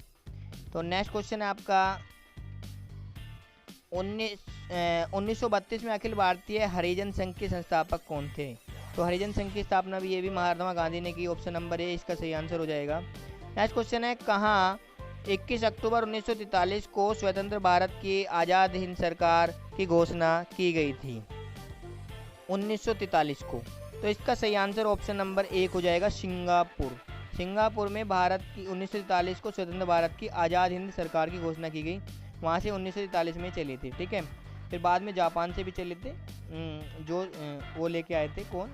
Speaker 1: तो नेक्स्ट क्वेश्चन है आपका 1932 में अखिल भारतीय हरिजन संघ के संस्थापक कौन थे? तो हरिजन संघ की स्थापना भी ये भी महात्मा गांधी ने की, ऑप्शन नंबर ए इसका सही आंसर हो जाएगा। नेक्स्ट क्वेश्चन है कहाँ 21 अक्टूबर 1943 को स्वतंत्र भारत की आज़ाद हिंद सरकार की घोषणा की गई थी? 1943 को। तो इसका सही आंसर ऑप्शन नंबर 1 हो जाएगा, सिंगापुर में भारत की 1943 को स्वतंत्र भारत की आज़ाद हिंद सरकार की घोषणा की गई, वहाँ से 1943 में चले थे, ठीक है। फिर बाद में जापान से भी चले थे, जो वो लेके आए थे कौन,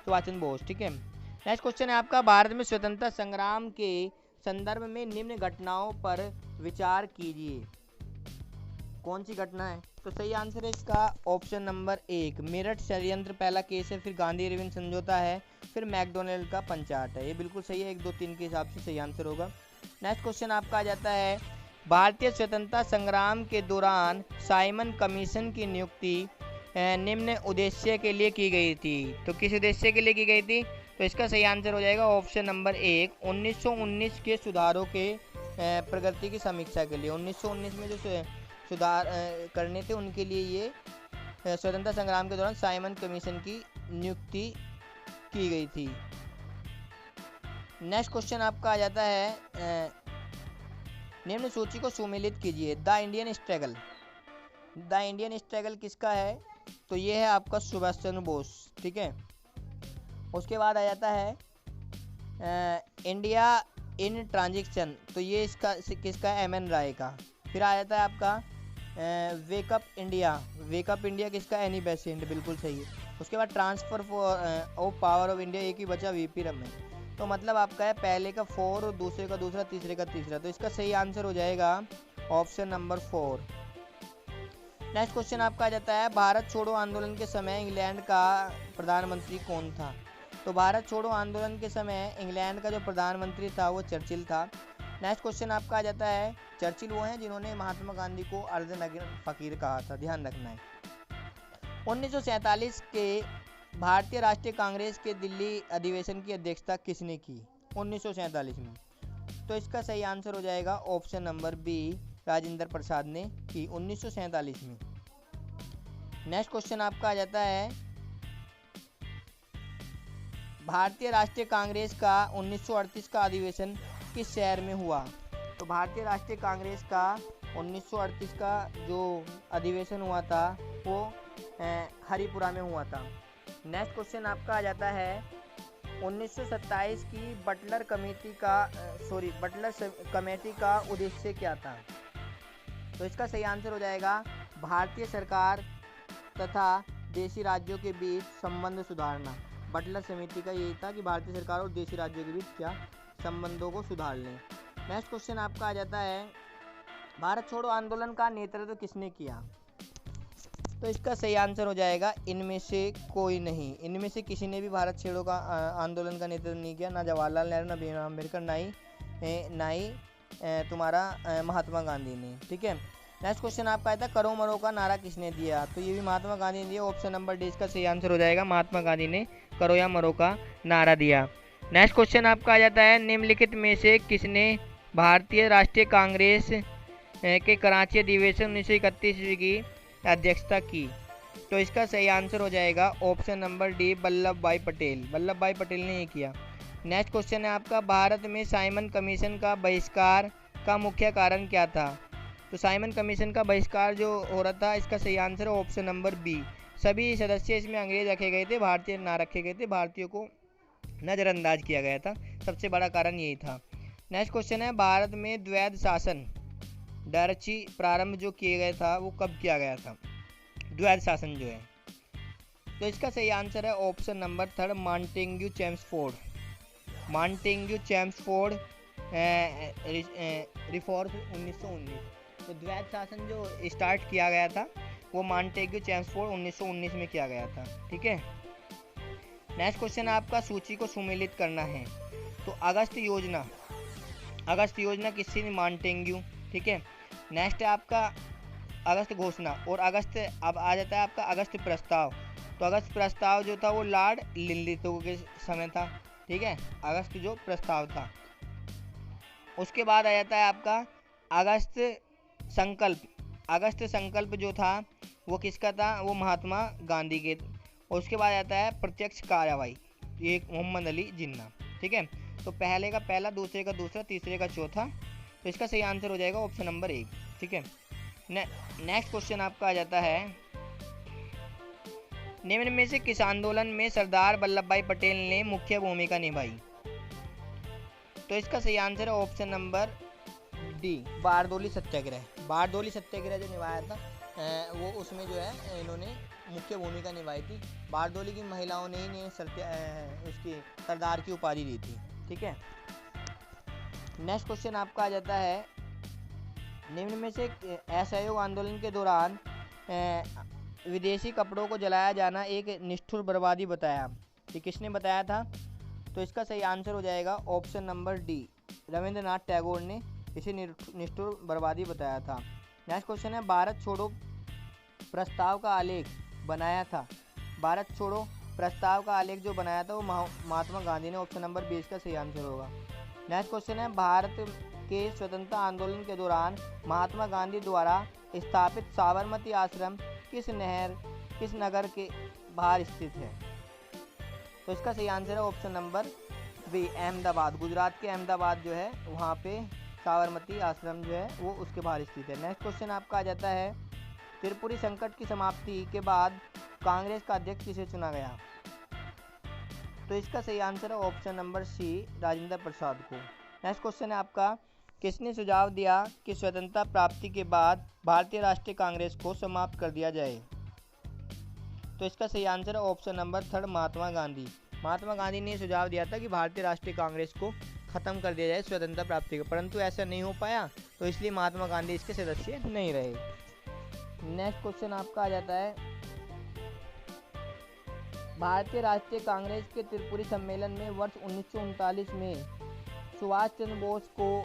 Speaker 1: सुभाष चंद्र बोस, ठीक है। नेक्स्ट क्वेश्चन है आपका भारत में स्वतंत्रता संग्राम के संदर्भ में निम्न घटनाओं पर विचार कीजिए, कौन सी घटना है? तो सही आंसर है इसका ऑप्शन नंबर 1, मेरठ षड्यंत्र पहला केस है, फिर गांधी इरविन समझौता है, फिर मैकडोनल्ड का पंचाट है। ये बिल्कुल सही है, 1, 2, 3 के हिसाब से सही आंसर होगा। नेक्स्ट क्वेश्चन आपका आ जाता है भारतीय स्वतंत्रता संग्राम के दौरान साइमन कमीशन की नियुक्ति निम्न उद्देश्य के लिए की गई थी? तो किस उद्देश्य के लिए की गई थी? तो इसका सही आंसर हो जाएगा ऑप्शन नंबर 1, 1919 के सुधारों के प्रगति की समीक्षा के लिए। 1919 में जो सुधार करने थे उनके लिए ये स्वतंत्रता संग्राम के दौरान साइमन कमीशन की नियुक्ति की गई थी। नेक्स्ट क्वेश्चन आपका आ जाता है निम्न सूची को सुमेलित कीजिए। द इंडियन स्ट्रगल किसका है? तो ये है आपका सुभाष चंद्र बोस, ठीक है। उसके बाद आ जाता है इंडिया इन ट्रांजिशन, तो ये इसका किसका है? MN राय का। फिर आ जाता है आपका वेकअप इंडिया किसका? एनी बेसेंट, बिल्कुल सही है। उसके बाद transfer of power of India, एक ही बचा, VP रमन। तो मतलब आपका है पहले का 4 और दूसरे का दूसरा, तीसरे का तीसरा, तो इसका सही आंसर हो जाएगा ऑप्शन नंबर 4। नेक्स्ट क्वेश्चन आपका आ जाता है भारत छोड़ो आंदोलन के समय इंग्लैंड का प्रधानमंत्री कौन था? तो भारत छोड़ो आंदोलन के समय इंग्लैंड का जो प्रधानमंत्री था वो चर्चिल था। नेक्स्ट क्वेश्चन आपका आ जाता है चर्चिल वो हैं जिन्होंने महात्मा गांधी को अर्धनग्न फकीर कहा था, ध्यान रखना है। 1947 के भारतीय राष्ट्रीय कांग्रेस के दिल्ली अधिवेशन की अध्यक्षता किसने की? 1947 में। तो इसका सही आंसर हो जाएगा option number B, Rajendra Prasad ने की 1947 में। नेक्स्ट क्वेश्चन आपका आ जाता है, भारतीय राष्ट्रीय कांग्रेस का 1938 का अधिवेशन किस शहर में हुआ? तो भारतीय राष्ट्रीय कांग्रेस का 1938 का जो अधिवेशन हुआ था वो हरिपुरा में हुआ था। नेक्स्ट क्वेश्चन आपका आ जाता है, 1927 की बटलर कमेटी का उद्देश्य क्या था? तो इसका सही आंसर हो जाएगा भारतीय सरकार तथा देशी राज्यों के बीच संबंध सुधारना। बटलर समिति का यही था कि भारतीय सरकार और देशी राज्यों के बीच क्या संबंधों को सुधार लें। नेक्स्ट क्वेश्चन आपका आ जाता है, भारत छोड़ो आंदोलन का नेतृत्व किसने किया? तो इसका सही आंसर हो जाएगा इनमें से कोई नहीं। इनमें से किसी ने भी भारत छोड़ो का आंदोलन का नेतृत्व नहीं किया, ना जवाहरलाल नेहरू, ना भीमराव अम्बेडकर, ना ही तुम्हारा महात्मा गांधी ने। ठीक है। नेक्स्ट क्वेश्चन आपका आता है, करो मरो का नारा किसने दिया? तो ये भी महात्मा गांधी ने दिया। ऑप्शन नंबर डी इसका सही आंसर हो जाएगा, महात्मा गांधी ने करो या मरो का नारा दिया। नेक्स्ट क्वेश्चन आपका आ जाता है, निम्नलिखित में से किसने भारतीय राष्ट्रीय कांग्रेस के कराची अधिवेशन 1931 ईस्वी की अध्यक्षता की? तो इसका सही आंसर हो जाएगा ऑप्शन नंबर डी, वल्लभ भाई पटेल। वल्लभ भाई पटेल ने ये किया। नेक्स्ट क्वेश्चन है आपका, भारत में साइमन कमीशन का बहिष्कार का मुख्य कारण क्या था? तो साइमन कमीशन का बहिष्कार जो हो रहा था, इसका सही आंसर है ऑप्शन नंबर बी, सभी सदस्य इसमें अंग्रेज रखे गए थे, भारतीय ना रखे गए थे, भारतीयों को नज़रअंदाज किया गया था, सबसे बड़ा कारण यही था। नेक्स्ट क्वेश्चन है, भारत में द्वैध शासन डायरची प्रारंभ जो किया गया था वो कब किया गया था? द्वैध शासन जो है, तो इसका सही आंसर है option number third, Montagu Chelmsford. Montagu Chelmsford reform 1919। तो द्वैध शासन जो स्टार्ट किया गया था वो मॉन्टेग्यू चेम्सफोर्ड 1919 में किया गया था। ठीक है। नेक्स्ट क्वेश्चन आपका, सूची को सुमेलित करना है। तो अगस्त योजना किसी ने? मॉन्टेग्यू। ठीक है। नेक्स्ट है आपका अगस्त घोषणा, और अगस्त अब आ जाता है आपका अगस्त प्रस्ताव। तो अगस्त प्रस्ताव जो था वो लॉर्ड लिनलिथगो के समय था। ठीक है, अगस्त जो प्रस्ताव था। उसके बाद आ जाता है आपका अगस्त संकल्प। अगस्त संकल्प जो था वो किसका था? वो महात्मा गांधी के। और उसके बाद आता है प्रत्यक्ष कार्रवाई, ये मोहम्मद अली जिन्ना। ठीक है। तो पहले का पहला, दूसरे का दूसरा, तीसरे का चौथा। तो इसका सही आंसर हो जाएगा ऑप्शन नंबर 1। ठीक है। नेक्स्ट क्वेश्चन आपका आ जाता है, निम्न में से किस आंदोलन में सरदार वल्लभ भाई पटेल ने मुख्य भूमिका निभाई? तो इसका सही आंसर है option number D, Bardoli Satyagraha. Bardoli Satyagraha जो निभाया था वो उसमें जो है इन्होंने मुख्य भूमिका निभाई थी। बारदोली की महिलाओं ने ही उसकी सरदार की उपाधि दी थी। ठीक है। नेक्स्ट क्वेश्चन आपका आ जाता है, निम्न में से असहयोग आंदोलन के दौरान विदेशी कपड़ों को जलाया जाना एक निष्ठुर बर्बादी बताया, ये किसने बताया था? तो इसका सही आंसर हो जाएगा option number D, Rabindranath Tagore ने इसे निष्ठुर बर्बादी बताया था। नेक्स्ट क्वेश्चन है, भारत छोड़ो प्रस्ताव का आलेख बनाया था। भारत छोड़ो प्रस्ताव का आलेख जो बनाया था वो महात्मा गांधी ने। ऑप्शन नंबर 20 का सही आंसर होगा। नेक्स्ट क्वेश्चन है, भारत के स्वतंत्रता आंदोलन के दौरान महात्मा गांधी द्वारा स्थापित साबरमती आश्रम किस नगर के बाहर स्थित है? तो इसका सही आंसर है option number B, Ahmedabad. Gujarat के अहमदाबाद जो है वहाँ पे साबरमती आश्रम जो है वो उसके बाहर स्थित है। नेक्स्ट क्वेश्चन आपका आ जाता है, त्रिपुरी संकट की समाप्ति के बाद कांग्रेस का अध्यक्ष किसे चुना गया? तो इसका सही आंसर है option number C, Rajendra Prasad को। नेक्स्ट क्वेश्चन है आपका, किसने सुझाव दिया कि स्वतंत्रता प्राप्ति के बाद भारतीय राष्ट्रीय कांग्रेस को समाप्त कर दिया जाए? तो इसका सही आंसर है option number third, Mahatma Gandhi. Mahatma Gandhi ने सुझाव दिया था कि भारतीय राष्ट्रीय कांग्रेस को खत्म कर दिया जाए स्वतंत्रता प्राप्ति के, परंतु ऐसा नहीं हो पाया, तो इसलिए महात्मा गांधी इसके सदस्य नहीं रहे। नेक्स्ट क्वेश्चन आपका आ जाता है, भारतीय राष्ट्रीय कांग्रेस के त्रिपुरी सम्मेलन में वर्ष 1939 में सुभाष चंद्र बोस को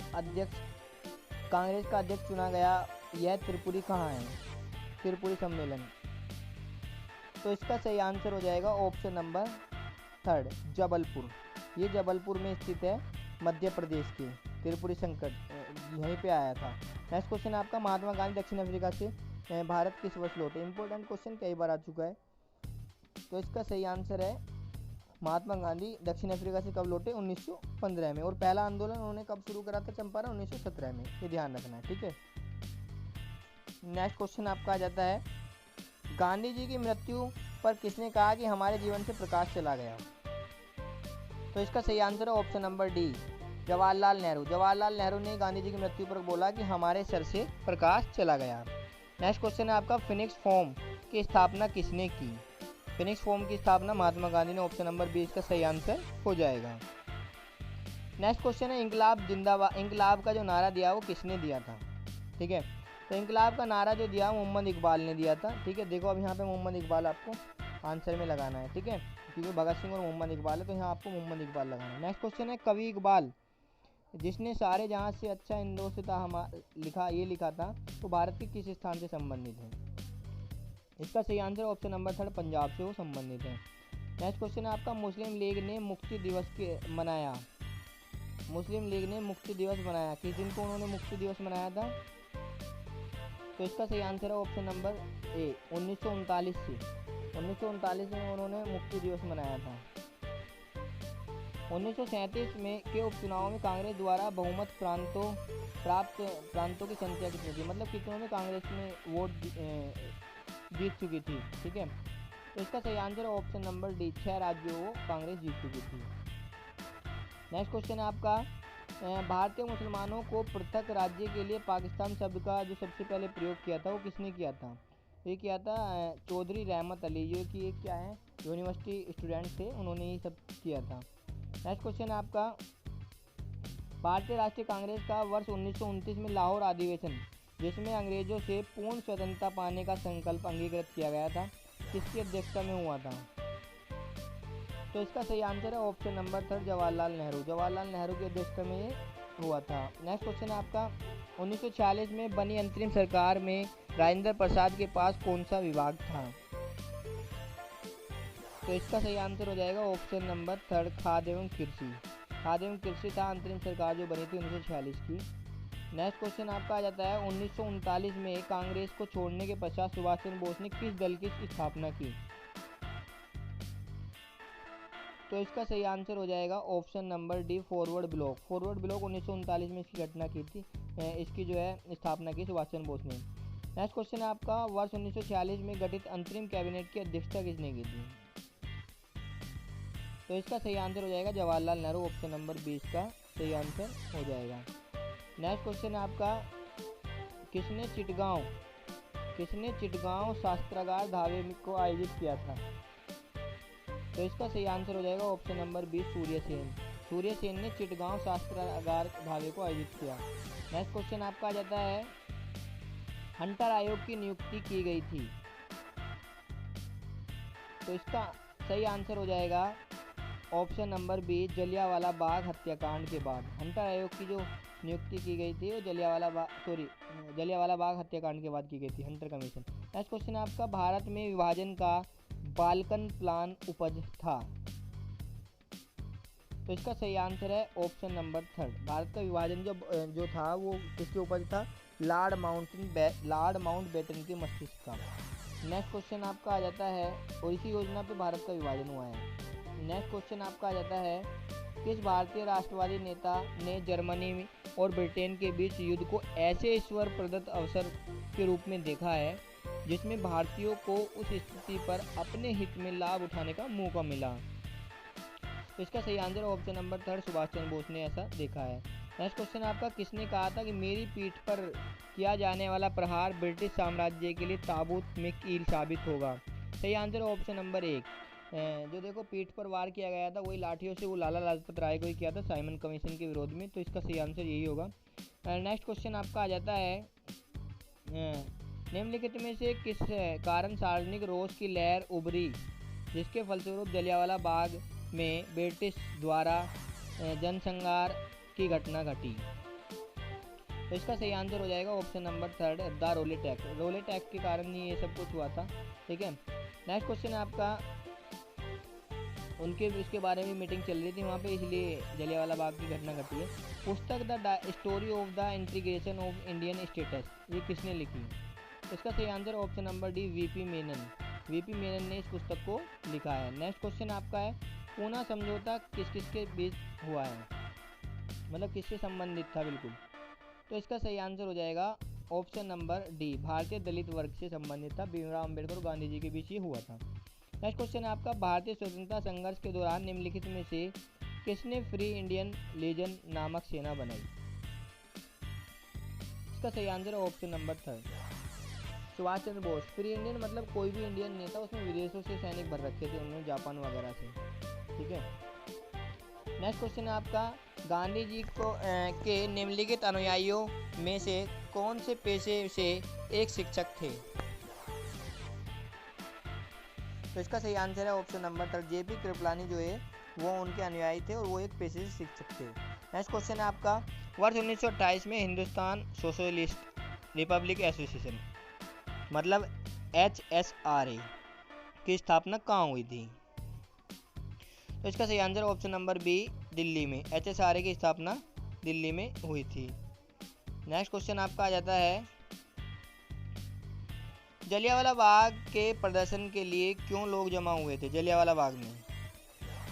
Speaker 1: कांग्रेस का अध्यक्ष चुना गया। यह त्रिपुरी कहाँ है? त्रिपुरी सम्मेलन। तो इसका सही आंसर हो जाएगा ऑप्शन नंबर 3 जबलपुर। ये जबलपुर में स्थित है, मध्य प्रदेश के। त्रिपुरी संकट यहीं पे आया था। नेक्स्ट क्वेश्चन आपका, महात्मा गांधी दक्षिण अफ्रीका से भारत किस वर्ष लौटे? इंपॉर्टेंट क्वेश्चन, कई बार आ चुका है। तो इसका सही आंसर है महात्मा गांधी दक्षिण अफ्रीका से कब लौटे? 1915 में। और पहला आंदोलन उन्होंने कब शुरू करा था? चंपारण 1917 में। ये ध्यान रखना है, ठीक है। नेक्स्ट क्वेश्चन आपका आ जाता है, गांधी जी की मृत्यु पर किसने कहा कि हमारे जीवन से प्रकाश चला गया? तो इसका सही आंसर है option number D, Jawaharlal Nehru. Jawaharlal Nehru ने गांधी जी की मृत्यु पर बोला कि हमारे सर से प्रकाश चला गया। नेक्स्ट क्वेश्चन है आपका, फिनिक्स फॉर्म की स्थापना किसने की? फिनिक्स फॉर्म की स्थापना महात्मा गांधी ने। ऑप्शन नंबर बी इसका सही आंसर हो जाएगा। नेक्स्ट क्वेश्चन है, इंकलाब जिंदाबाद, इंकलाब का जो नारा दिया वो किसने दिया था? ठीक है, तो इंकलाब का नारा जो दिया मोहम्मद इकबाल ने दिया था। ठीक है, देखो अब यहाँ पे मोहम्मद इकबाल आपको आंसर में लगाना है, ठीक है, क्योंकि भगत सिंह और मोहम्मद इकबाल है, तो यहाँ आपको मोहम्मद इकबाल लगाना है। नेक्स्ट क्वेश्चन है, कवि इकबाल जिसने सारे जहाँ से अच्छा हिंदोस्तान लिखा था, तो भारत के किस स्थान से संबंधित है? इसका सही आंसर ऑप्शन नंबर 3 पंजाब से वो संबंधित है। नेक्स्ट क्वेश्चन है आपका, मुस्लिम लीग ने मुक्ति दिवस मनाया, मुस्लिम लीग ने मुक्ति दिवस मनाया, किस दिन को उन्होंने मुक्ति दिवस मनाया था? तो इसका सही आंसर है ऑप्शन नंबर ए 1939 से। 1939 में उन्होंने मुक्ति दिवस मनाया था। 1937 में के उपचुनाव में कांग्रेस द्वारा बहुमत प्राप्त प्रांतों की संख्या कितनी थी? मतलब कितनों में कांग्रेस में वोट जीत चुकी थी। ठीक है, तो इसका सही आंसर है ऑप्शन नंबर डी, 6 राज्यों को कांग्रेस जीत चुकी थी। नेक्स्ट क्वेश्चन है आपका, भारतीय मुसलमानों को पृथक राज्य के लिए पाकिस्तान शब्द का जो सबसे पहले प्रयोग किया था वो किसने किया था? ये किया था चौधरी रहमत अली, जो कि एक क्या है यूनिवर्सिटी स्टूडेंट थे, उन्होंने ये सब किया था। नेक्स्ट क्वेश्चन है आपका, भारतीय राष्ट्रीय कांग्रेस का वर्ष 1929 में लाहौर अधिवेशन, जिसमें अंग्रेजों से पूर्ण स्वतंत्रता पाने का संकल्प अंगीकृत किया गया था, किसकी अध्यक्षता में हुआ था? तो इसका सही आंसर है ऑप्शन नंबर 3 जवाहरलाल नेहरू। जवाहरलाल नेहरू की अध्यक्षता में ये हुआ था। नेक्स्ट क्वेश्चन है आपका, 1946 में बनी अंतरिम सरकार में राजेंद्र प्रसाद के पास कौन सा विभाग था? तो इसका सही आंसर हो जाएगा ऑप्शन नंबर 3 खाद्य एवं कृषि। खाद्य एवं कृषि था अंतरिम सरकार जो बनी थी 1946 की। नेक्स्ट क्वेश्चन आपका आ जाता है, 1939 में कांग्रेस को छोड़ने के पश्चात सुभाष चंद्र बोस ने किस दल की स्थापना की? तो इसका सही आंसर हो जाएगा option number D forward block. Forward block 1939 में इसकी घटना की थी, इसकी जो है स्थापना की सुभाष चंद्र बोस ने। नेक्स्ट क्वेश्चन है आपका, वर्ष 1946 में गठित अंतरिम कैबिनेट की अध्यक्षता किसने की थी? तो इसका सही आंसर हो जाएगा जवाहरलाल नेहरू। ऑप्शन नंबर 20 का सही आंसर हो जाएगा। नेक्स्ट क्वेश्चन है आपका, किसने चिटगांव शास्त्रागार ढाबे को आयोजित किया था? तो इसका सही आंसर हो जाएगा ऑप्शन नंबर 20 सूर्यसेन। सूर्यसेन ने चिटगांव शास्त्रागार ढाबे को आयोजित किया। नेक्स्ट क्वेश्चन आपका आ जाता है, हंटर आयोग की नियुक्ति की गई थी, तो इसका सही आंसर हो जाएगा option number B Jallianwala Bagh हत्याकांड के बाद। हंटर आयोग की जो नियुक्ति की गई थी वो जलियांवाला बाग हत्याकांड के बाद की गई थी, हंटर कमीशन। नेक्स्ट क्वेश्चन है आपका, भारत में विभाजन का बाल्कन प्लान उपज था, तो इसका सही आंसर है ऑप्शन नंबर 3 भारत का विभाजन जो था वो किसके उपज था? लॉर्ड माउंटबेटन के मस्तिष्क का। नेक्स्ट क्वेश्चन आपका आ जाता है, और इसी योजना पे भारत का विभाजन हुआ है। नेक्स्ट क्वेश्चन आपका आ जाता है, किस भारतीय राष्ट्रवादी नेता ने जर्मनी और ब्रिटेन के बीच युद्ध को ऐसे ईश्वर प्रदत्त अवसर के रूप में देखा है जिसमें भारतीयों को उस स्थिति पर अपने हित में लाभ उठाने का मौका मिला? तो इसका सही answer option number 3 Subhash Chandra Bose ने ऐसा देखा है। नेक्स्ट क्वेश्चन आपका, किसने कहा था कि मेरी पीठ पर किया जाने वाला प्रहार ब्रिटिश साम्राज्य के लिए ताबूत में कील साबित होगा? सही आंसर ऑप्शन नंबर 1, जो देखो पीठ पर वार किया गया था वही लाठियों से वो लाला लाजपत राय को ही किया था साइमन कमीशन के विरोध में, तो इसका सही आंसर यही होगा। नेक्स्ट क्वेश्चन आपका आ जाता है, निम्नलिखित में से किस कारण सार्वजनिक रोष की लहर उभरी जिसके फलस्वरूप जलियांवाला बाग में ब्रिटिश द्वारा जनसंहार की घटना घटी? तो इसका सही आंसर हो जाएगा option number third, the Rowlatt Act. Rowlatt Act के कारण ही ये सब कुछ हुआ था। ठीक है, नेक्स्ट क्वेश्चन है आपका, उनके इसके बारे में मीटिंग चल रही थी वहाँ पे, इसलिए जलियांवाला बाग की घटना घटी है। पुस्तक the story of the integration of Indian status, ये किसने लिखी? इसका सही answer option number D, VP Menon. VP Menon ने इस पुस्तक को लिखा है। नेक्स्ट क्वेश्चन आपका है, पूना समझौता किस किस के बीच हुआ है, मतलब किससे संबंधित था बिल्कुल। तो इसका सही आंसर हो जाएगा ऑप्शन नंबर डी, भारतीय दलित वर्ग से संबंधित था। भीमराव अम्बेडकर और गांधी जी के बीच ये हुआ था। नेक्स्ट क्वेश्चन है आपका, भारतीय स्वतंत्रता संघर्ष के दौरान निम्नलिखित में से किसने फ्री इंडियन लीजन नामक सेना बनाई? इसका सही आंसर है option number third, Subhash Chandra Bose. Free Indian मतलब कोई भी इंडियन नहीं था, उसमें विदेशों से सैनिक भर रखे थे उन्होंने, जापान वगैरह से। ठीक है, नेक्स्ट क्वेश्चन है आपका, गांधी जी को के निम्नलिखित अनुयायियों में से कौन से पेशे से एक शिक्षक थे? तो इसका सही आंसर है option number third, JP Kripalani जो है वो उनके अनुयायी थे और वो एक पेशे से शिक्षक थे। नेक्स्ट क्वेश्चन है आपका, वर्ष 1928 में हिंदुस्तान सोशलिस्ट रिपब्लिक एसोसिएशन मतलब HSRA की स्थापना कहाँ हुई थी? तो इसका सही answer option number B, Delhi में। HSRA की स्थापना दिल्ली में हुई थी। नेक्स्ट क्वेश्चन आपका आ जाता है, जलियांवाला बाग के प्रदर्शन के लिए क्यों लोग जमा हुए थे जलियांवाला बाग में,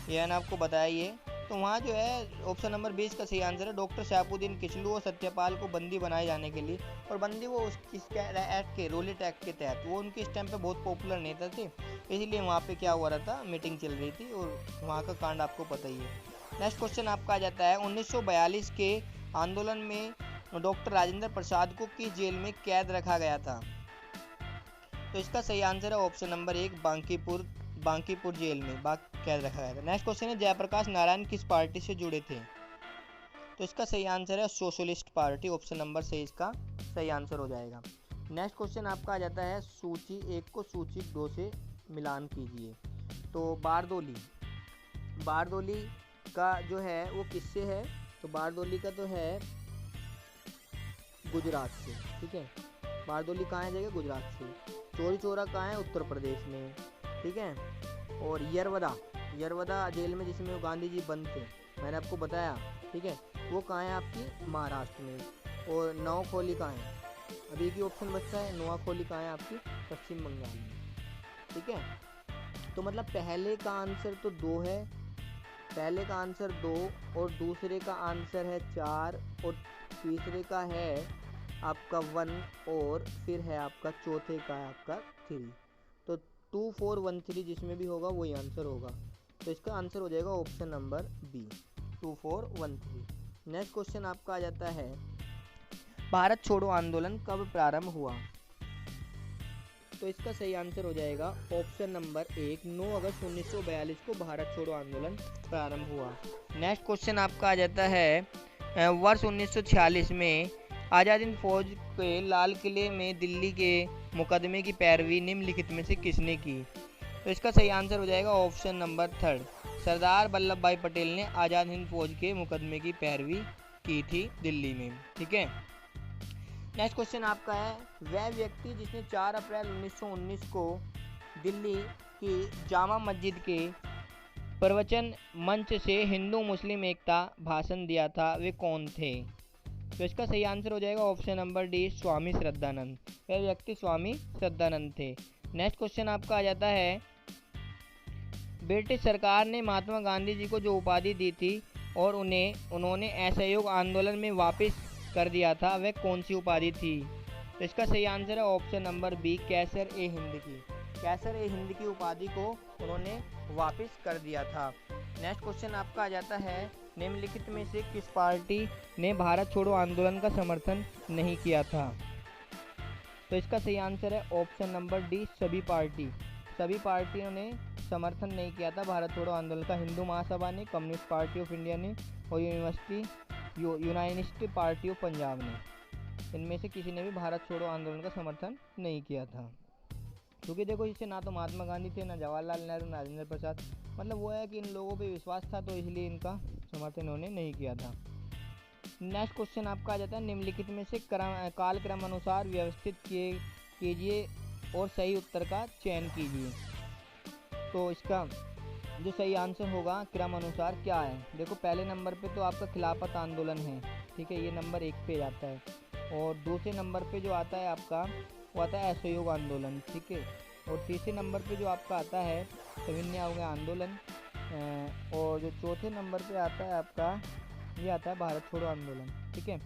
Speaker 1: यह मैंने आपको बताया ये। तो वहाँ जो है ऑप्शन नंबर 20 का सही आंसर है, डॉक्टर शहाबुद्दीन किचलू और सत्यपाल को बंदी बनाए जाने के लिए। और बंदी वो इसके एक्ट के, रोलेट एक्ट के तहत, वो उनके इस टाइम पे बहुत पॉपुलर नेता थे, इसीलिए वहाँ पे क्या हुआ रहा था, मीटिंग चल रही थी और वहाँ का कांड आपको पता ही है। नेक्स्ट क्वेश्चन आपका आ जाता है, 1942 के आंदोलन में डॉक्टर राजेंद्र प्रसाद को किस जेल में कैद रखा गया था? तो इसका सही आंसर है ऑप्शन नंबर एक, बांकीपुर जेल में कैद रखा गया था। नेक्स्ट क्वेश्चन है, जयप्रकाश नारायण किस पार्टी से जुड़े थे? तो इसका सही आंसर है सोशलिस्ट पार्टी, ऑप्शन नंबर से इसका सही आंसर हो जाएगा। नेक्स्ट क्वेश्चन आपका आ जाता है, सूची 1 को सूची 2 से मिलान कीजिए। तो बारदोली का जो है वो किससे है? तो बारदोली का तो है गुजरात से। ठीक है, बारदोली कहाँ है जगह? गुजरात से। चौरी चौरा कहाँ है? उत्तर प्रदेश में। ठीक है, और यरवदा जेल में जिसमें वो गांधी जी बंद थे, मैंने आपको बताया। ठीक है, वो कहाँ है आपकी? महाराष्ट्र में। और नौखोली कहाँ है? अभी एक ही ऑप्शन बचता है, नोआखोली कहाँ है आपकी? पश्चिम बंगाल में। ठीक है, तो मतलब पहले का आंसर तो 2 है, पहले का आंसर 2 और दूसरे का आंसर है 4 और तीसरे का है आपका 1 और फिर है आपका चौथे का है आपका 3। तो 2 4 1 3 जिसमें भी होगा वही आंसर होगा। तो इसका आंसर हो जाएगा option number B, 2 4 1 3। Next question आपका आ जाता है, भारत छोड़ो आंदोलन कब प्रारंभ हुआ? तो इसका सही आंसर हो जाएगा ऑप्शन नंबर 1, 9 अगस्त 1942 को भारत छोड़ो आंदोलन प्रारंभ हुआ। नेक्स्ट क्वेश्चन आपका आ जाता है, वर्ष 1946 में आज़ाद हिंद फौज के लाल किले में दिल्ली के मुकदमे की पैरवी निम्नलिखित में से किसने की? तो इसका सही आंसर हो जाएगा ऑप्शन नंबर 3, सरदार वल्लभ भाई पटेल ने आज़ाद हिंद फौज के मुकदमे की पैरवी की थी दिल्ली में। ठीक है, नेक्स्ट क्वेश्चन आपका है, वह व्यक्ति जिसने 4 अप्रैल 1919 को दिल्ली की जामा मस्जिद के प्रवचन मंच से हिंदू मुस्लिम एकता भाषण दिया था, वे कौन थे? तो इसका सही आंसर हो जाएगा option number D, Swami Shraddhanand. वह व्यक्ति स्वामी श्रद्धानंद थे। नेक्स्ट क्वेश्चन आपका आ जाता है, ब्रिटिश सरकार ने महात्मा गांधी जी को जो उपाधि दी थी और उन्होंने असहयोग आंदोलन में वापस कर दिया था, वह कौन सी उपाधि थी? तो इसका सही आंसर है ऑप्शन नंबर बी, कैसर-ए-हिंद की। कैसर-ए-हिंद की उपाधि को उन्होंने वापस कर दिया था। नेक्स्ट क्वेश्चन आपका आ जाता है, निम्नलिखित में से किस पार्टी ने भारत छोड़ो आंदोलन का समर्थन नहीं किया था? तो इसका सही आंसर है ऑप्शन नंबर डी, सभी पार्टियों ने समर्थन नहीं किया था भारत छोड़ो आंदोलन का। हिंदू महासभा ने, कम्युनिस्ट पार्टी ऑफ इंडिया ने और यूनाइटेड पार्टी ऑफ पंजाब ने, इनमें से किसी ने भी भारत छोड़ो आंदोलन का समर्थन नहीं किया था। क्योंकि देखो, इससे ना तो महात्मा गांधी थे, ना जवाहरलाल नेहरू, ना राजेंद्र प्रसाद, मतलब वो है कि इन लोगों पे विश्वास था, तो इसलिए इनका समर्थन उन्होंने नहीं किया था। नेक्स्ट क्वेश्चन आपका आ जाता है, निम्नलिखित में से कालक्रम अनुसार व्यवस्थित कीजिए और सही उत्तर का चयन कीजिए। तो इसका जो सही आंसर होगा क्रम अनुसार क्या है, देखो पहले नंबर पे तो आपका खिलाफत आंदोलन है, ठीक है, ये नंबर 1 पे जाता है। और दूसरे नंबर पे जो आता है आपका वो आता है असहयोग आंदोलन, ठीक है। और तीसरे नंबर पे जो आपका आता है सविनय अवज्ञा आंदोलन। और जो चौथे नंबर पे आता है आपका ये आता है भारत छोड़ो आंदोलन, ठीक है।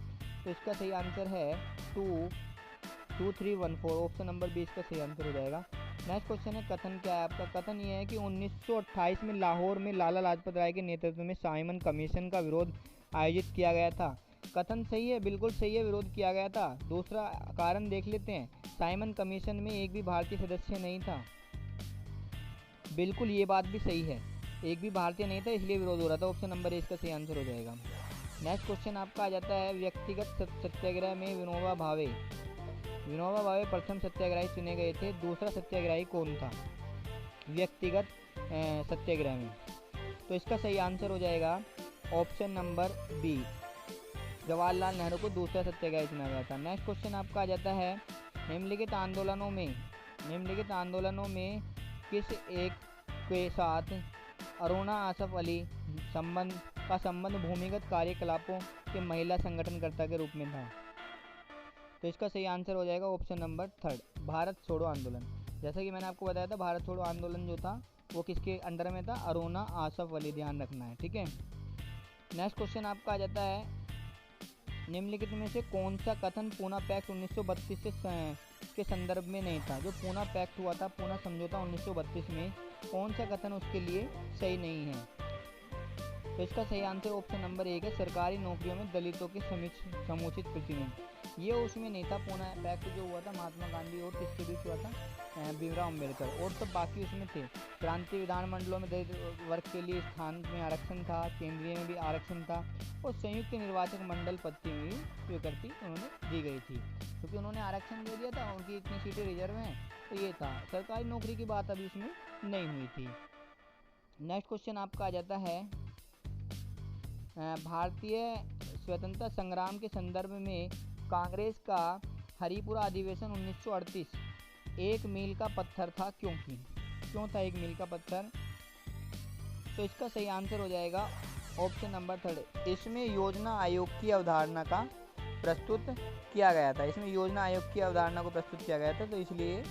Speaker 1: तो इसका सही आंसर है 2, 3, 1, 4, ऑप्शन नंबर 20 का सही आंसर हो जाएगा। नेक्स्ट क्वेश्चन है, कथन क्या है आपका। कथन ये है कि 1928 में लाहौर में लाला लाजपत राय के नेतृत्व में साइमन कमीशन का विरोध आयोजित किया गया था। कथन सही है, बिल्कुल सही है, विरोध किया गया था। दूसरा कारण देख लेते हैं, साइमन कमीशन में एक भी भारतीय सदस्य नहीं था, बिल्कुल ये बात भी सही है, एक भी भारतीय नहीं था इसलिए विरोध हो रहा था। ऑप्शन नंबर 1 का सही आंसर हो जाएगा। नेक्स्ट क्वेश्चन आपका आ जाता है, व्यक्तिगत सत्याग्रह में विनोबा भावे प्रथम सत्याग्रही चुने गए थे, दूसरा सत्याग्रही कौन था व्यक्तिगत सत्याग्रह में। तो इसका सही आंसर हो जाएगा option number B, Jawaharlal Nehru को दूसरा सत्याग्रही चुना गया था। नेक्स्ट क्वेश्चन आपका आ जाता है, निम्नलिखित आंदोलनों में किस एक के साथ अरुणा आसफ अली संबंध भूमिगत कार्यकलापों के महिला संगठनकर्ता के रूप में था। तो इसका सही आंसर हो जाएगा ऑप्शन नंबर 3, भारत छोड़ो आंदोलन। जैसा कि मैंने आपको बताया था, भारत छोड़ो आंदोलन जो था वो किसके अंडर में था, अरुणा आसफ अली, ध्यान रखना है, ठीक है। नेक्स्ट क्वेश्चन आपका आ जाता है, निम्नलिखित में से कौन सा कथन पूना पैक्ट 1932 के संदर्भ में नहीं था। जो पूना पैक्ट हुआ था, पूना समझौता 1932 में, कौन सा कथन उसके लिए सही नहीं है। तो इसका सही आंसर ऑप्शन नंबर 1 है, सरकारी नौकरियों में दलितों के समुचित प्रतिनिधित्व। ये उसमें नहीं था, पूना पैक्ट जो हुआ था महात्मा गांधी और किसके बीच हुआ था, भीमराव अम्बेडकर, और तो बाकी उसमें थे। प्रांतीय विधानमंडलों में दलित वर्ग के लिए स्थान में आरक्षण था, केंद्रीय में भी आरक्षण था, और संयुक्त निर्वाचक मंडल पद में भी स्वीकृति उन्होंने दी गई थी, क्योंकि उन्होंने आरक्षण दे दिया था, उनकी इतनी सीटें रिजर्व हैं, तो ये था। सरकारी नौकरी की बात अभी उसमें नहीं हुई थी। नेक्स्ट क्वेश्चन आपका आ जाता है, भारतीय स्वतंत्रता संग्राम के संदर्भ में कांग्रेस का हरिपुरा अधिवेशन 1938 एक मील का पत्थर था, क्यों था एक मील का पत्थर। तो इसका सही आंसर हो जाएगा ऑप्शन नंबर 3, इसमें योजना आयोग की अवधारणा का प्रस्तुत किया गया था, तो इसलिए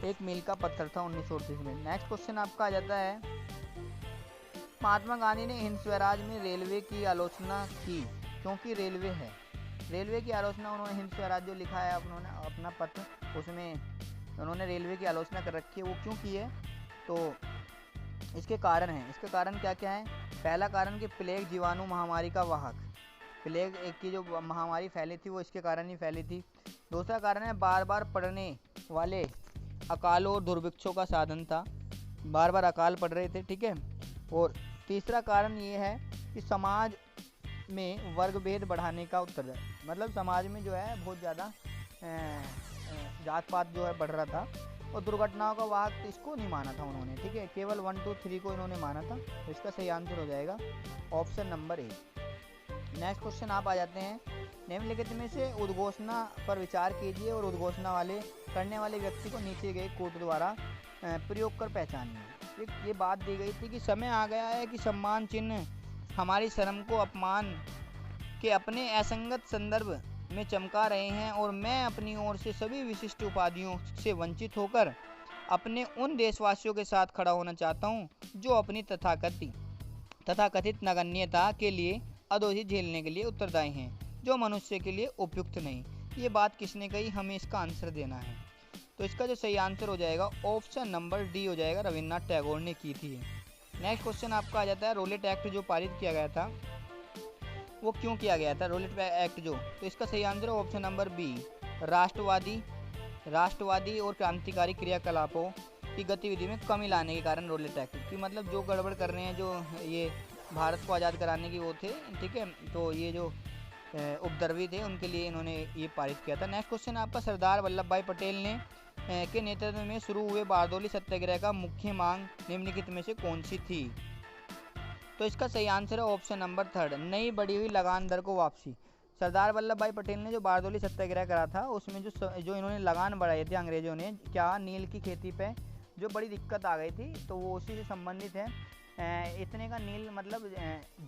Speaker 1: एक मील का पत्थर था 1938 में। नेक्स्ट क्वेश्चन आपका आ जाता है, महात्मा गांधी ने हिंद स्वराज में रेलवे की आलोचना की, क्योंकि रेलवे है, रेलवे की आलोचना उन्होंने, हिंद स्वराज जो लिखा है उन्होंने अपना पत्र, उसमें उन्होंने रेलवे की आलोचना कर रखी है, वो क्यों की है। तो इसके कारण हैं, इसके कारण क्या क्या है। पहला कारण कि प्लेग जीवाणु महामारी का वाहक, प्लेग एक की जो महामारी फैली थी वो इसके कारण ही फैली थी। दूसरा कारण है बार बार पड़ने वाले अकालों और दुर्भिक्षों का साधन था, बार बार अकाल पड़ रहे थे, ठीक है। और तीसरा कारण ये है कि समाज में वर्ग भेद बढ़ाने का उत्तरदायी, मतलब समाज में जो है बहुत ज़्यादा जात पात जो है बढ़ रहा था, और दुर्घटनाओं का वाहक इसको नहीं माना था उन्होंने, ठीक है, केवल 1, 2, 3 को इन्होंने माना था। तो इसका सही आंसर हो जाएगा ऑप्शन नंबर 1। नेक्स्ट क्वेश्चन आप आ जाते हैं, निम्नलिखित में से उद्घोषणा पर विचार कीजिए और उद्घोषणा करने वाले व्यक्ति को नीचे गए कोड द्वारा प्रयोग कर पहचानिए। ये बात दी गई थी कि समय आ गया है कि सम्मान चिन्ह हमारी शर्म को अपमान के अपने असंगत संदर्भ में चमका रहे हैं, और मैं अपनी ओर से सभी विशिष्ट उपाधियों से वंचित होकर अपने उन देशवासियों के साथ खड़ा होना चाहता हूं जो अपनी तथाकथित नगण्यता के लिए अधोचित झेलने के लिए उत्तरदायी हैं, जो मनुष्य के लिए उपयुक्त नहीं। ये बात किसने कही, हमें इसका आंसर देना है। तो इसका जो सही आंसर हो जाएगा ऑप्शन नंबर डी हो जाएगा, रविन्द्रनाथ टैगोर ने की थी। नेक्स्ट क्वेश्चन आपका आ जाता है, रोलेट एक्ट जो पारित किया गया था वो क्यों किया गया था, रोलेट एक्ट जो। तो इसका सही आंसर है ऑप्शन नंबर बी, राष्ट्रवादी और क्रांतिकारी क्रियाकलापों की गतिविधि में कमी लाने के कारण रोलेट एक्ट की, मतलब जो गड़बड़ कर रहे हैं, जो ये भारत को आज़ाद कराने की वो थे, ठीक है, तो ये जो उपद्रवी थे उनके लिए इन्होंने ये पारित किया था। नेक्स्ट क्वेश्चन आपका, सरदार वल्लभ भाई पटेल ने के नेतृत्व में शुरू हुए बारदौली सत्याग्रह का मुख्य मांग निम्नलिखित में से कौन सी थी। तो इसका सही आंसर है ऑप्शन नंबर 3, नई बढ़ी हुई लगान दर को वापसी। सरदार वल्लभ भाई पटेल ने जो बारदोली सत्याग्रह करा था उसमें जो इन्होंने लगान बढ़ाई थी अंग्रेजों ने, क्या नील की खेती पे जो बड़ी दिक्कत आ गई थी, तो वो उसी से संबंधित है। इतने का नील मतलब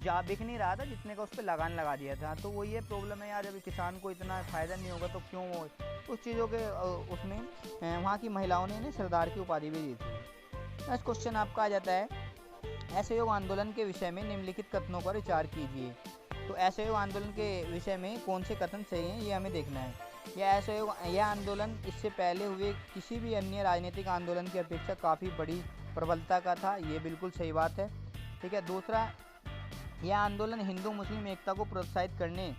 Speaker 1: जा बिक नहीं रहा था जितने का उस पर लगान लगा दिया था। तो वो ये प्रॉब्लम है यार, जब किसान को इतना फ़ायदा नहीं होगा तो क्यों वो उस चीज़ों के उसमें वहाँ की महिलाओं ने इन्हें सरदार की उपाधि भी दी थी। नेक्स्ट क्वेश्चन आपका आ जाता है, असहयोग आंदोलन के विषय में निम्नलिखित कथनों पर विचार कीजिए। तो असहयोग आंदोलन के विषय में कौन से कथन सही हैं ये हमें देखना है। यह आंदोलन इससे पहले हुए किसी भी अन्य राजनीतिक आंदोलन की अपेक्षा काफ़ी बड़ी प्रबलता का था, ये बिल्कुल सही बात है। ठीक है। दूसरा, यह आंदोलन हिंदू मुस्लिम एकता को प्रोत्साहित करने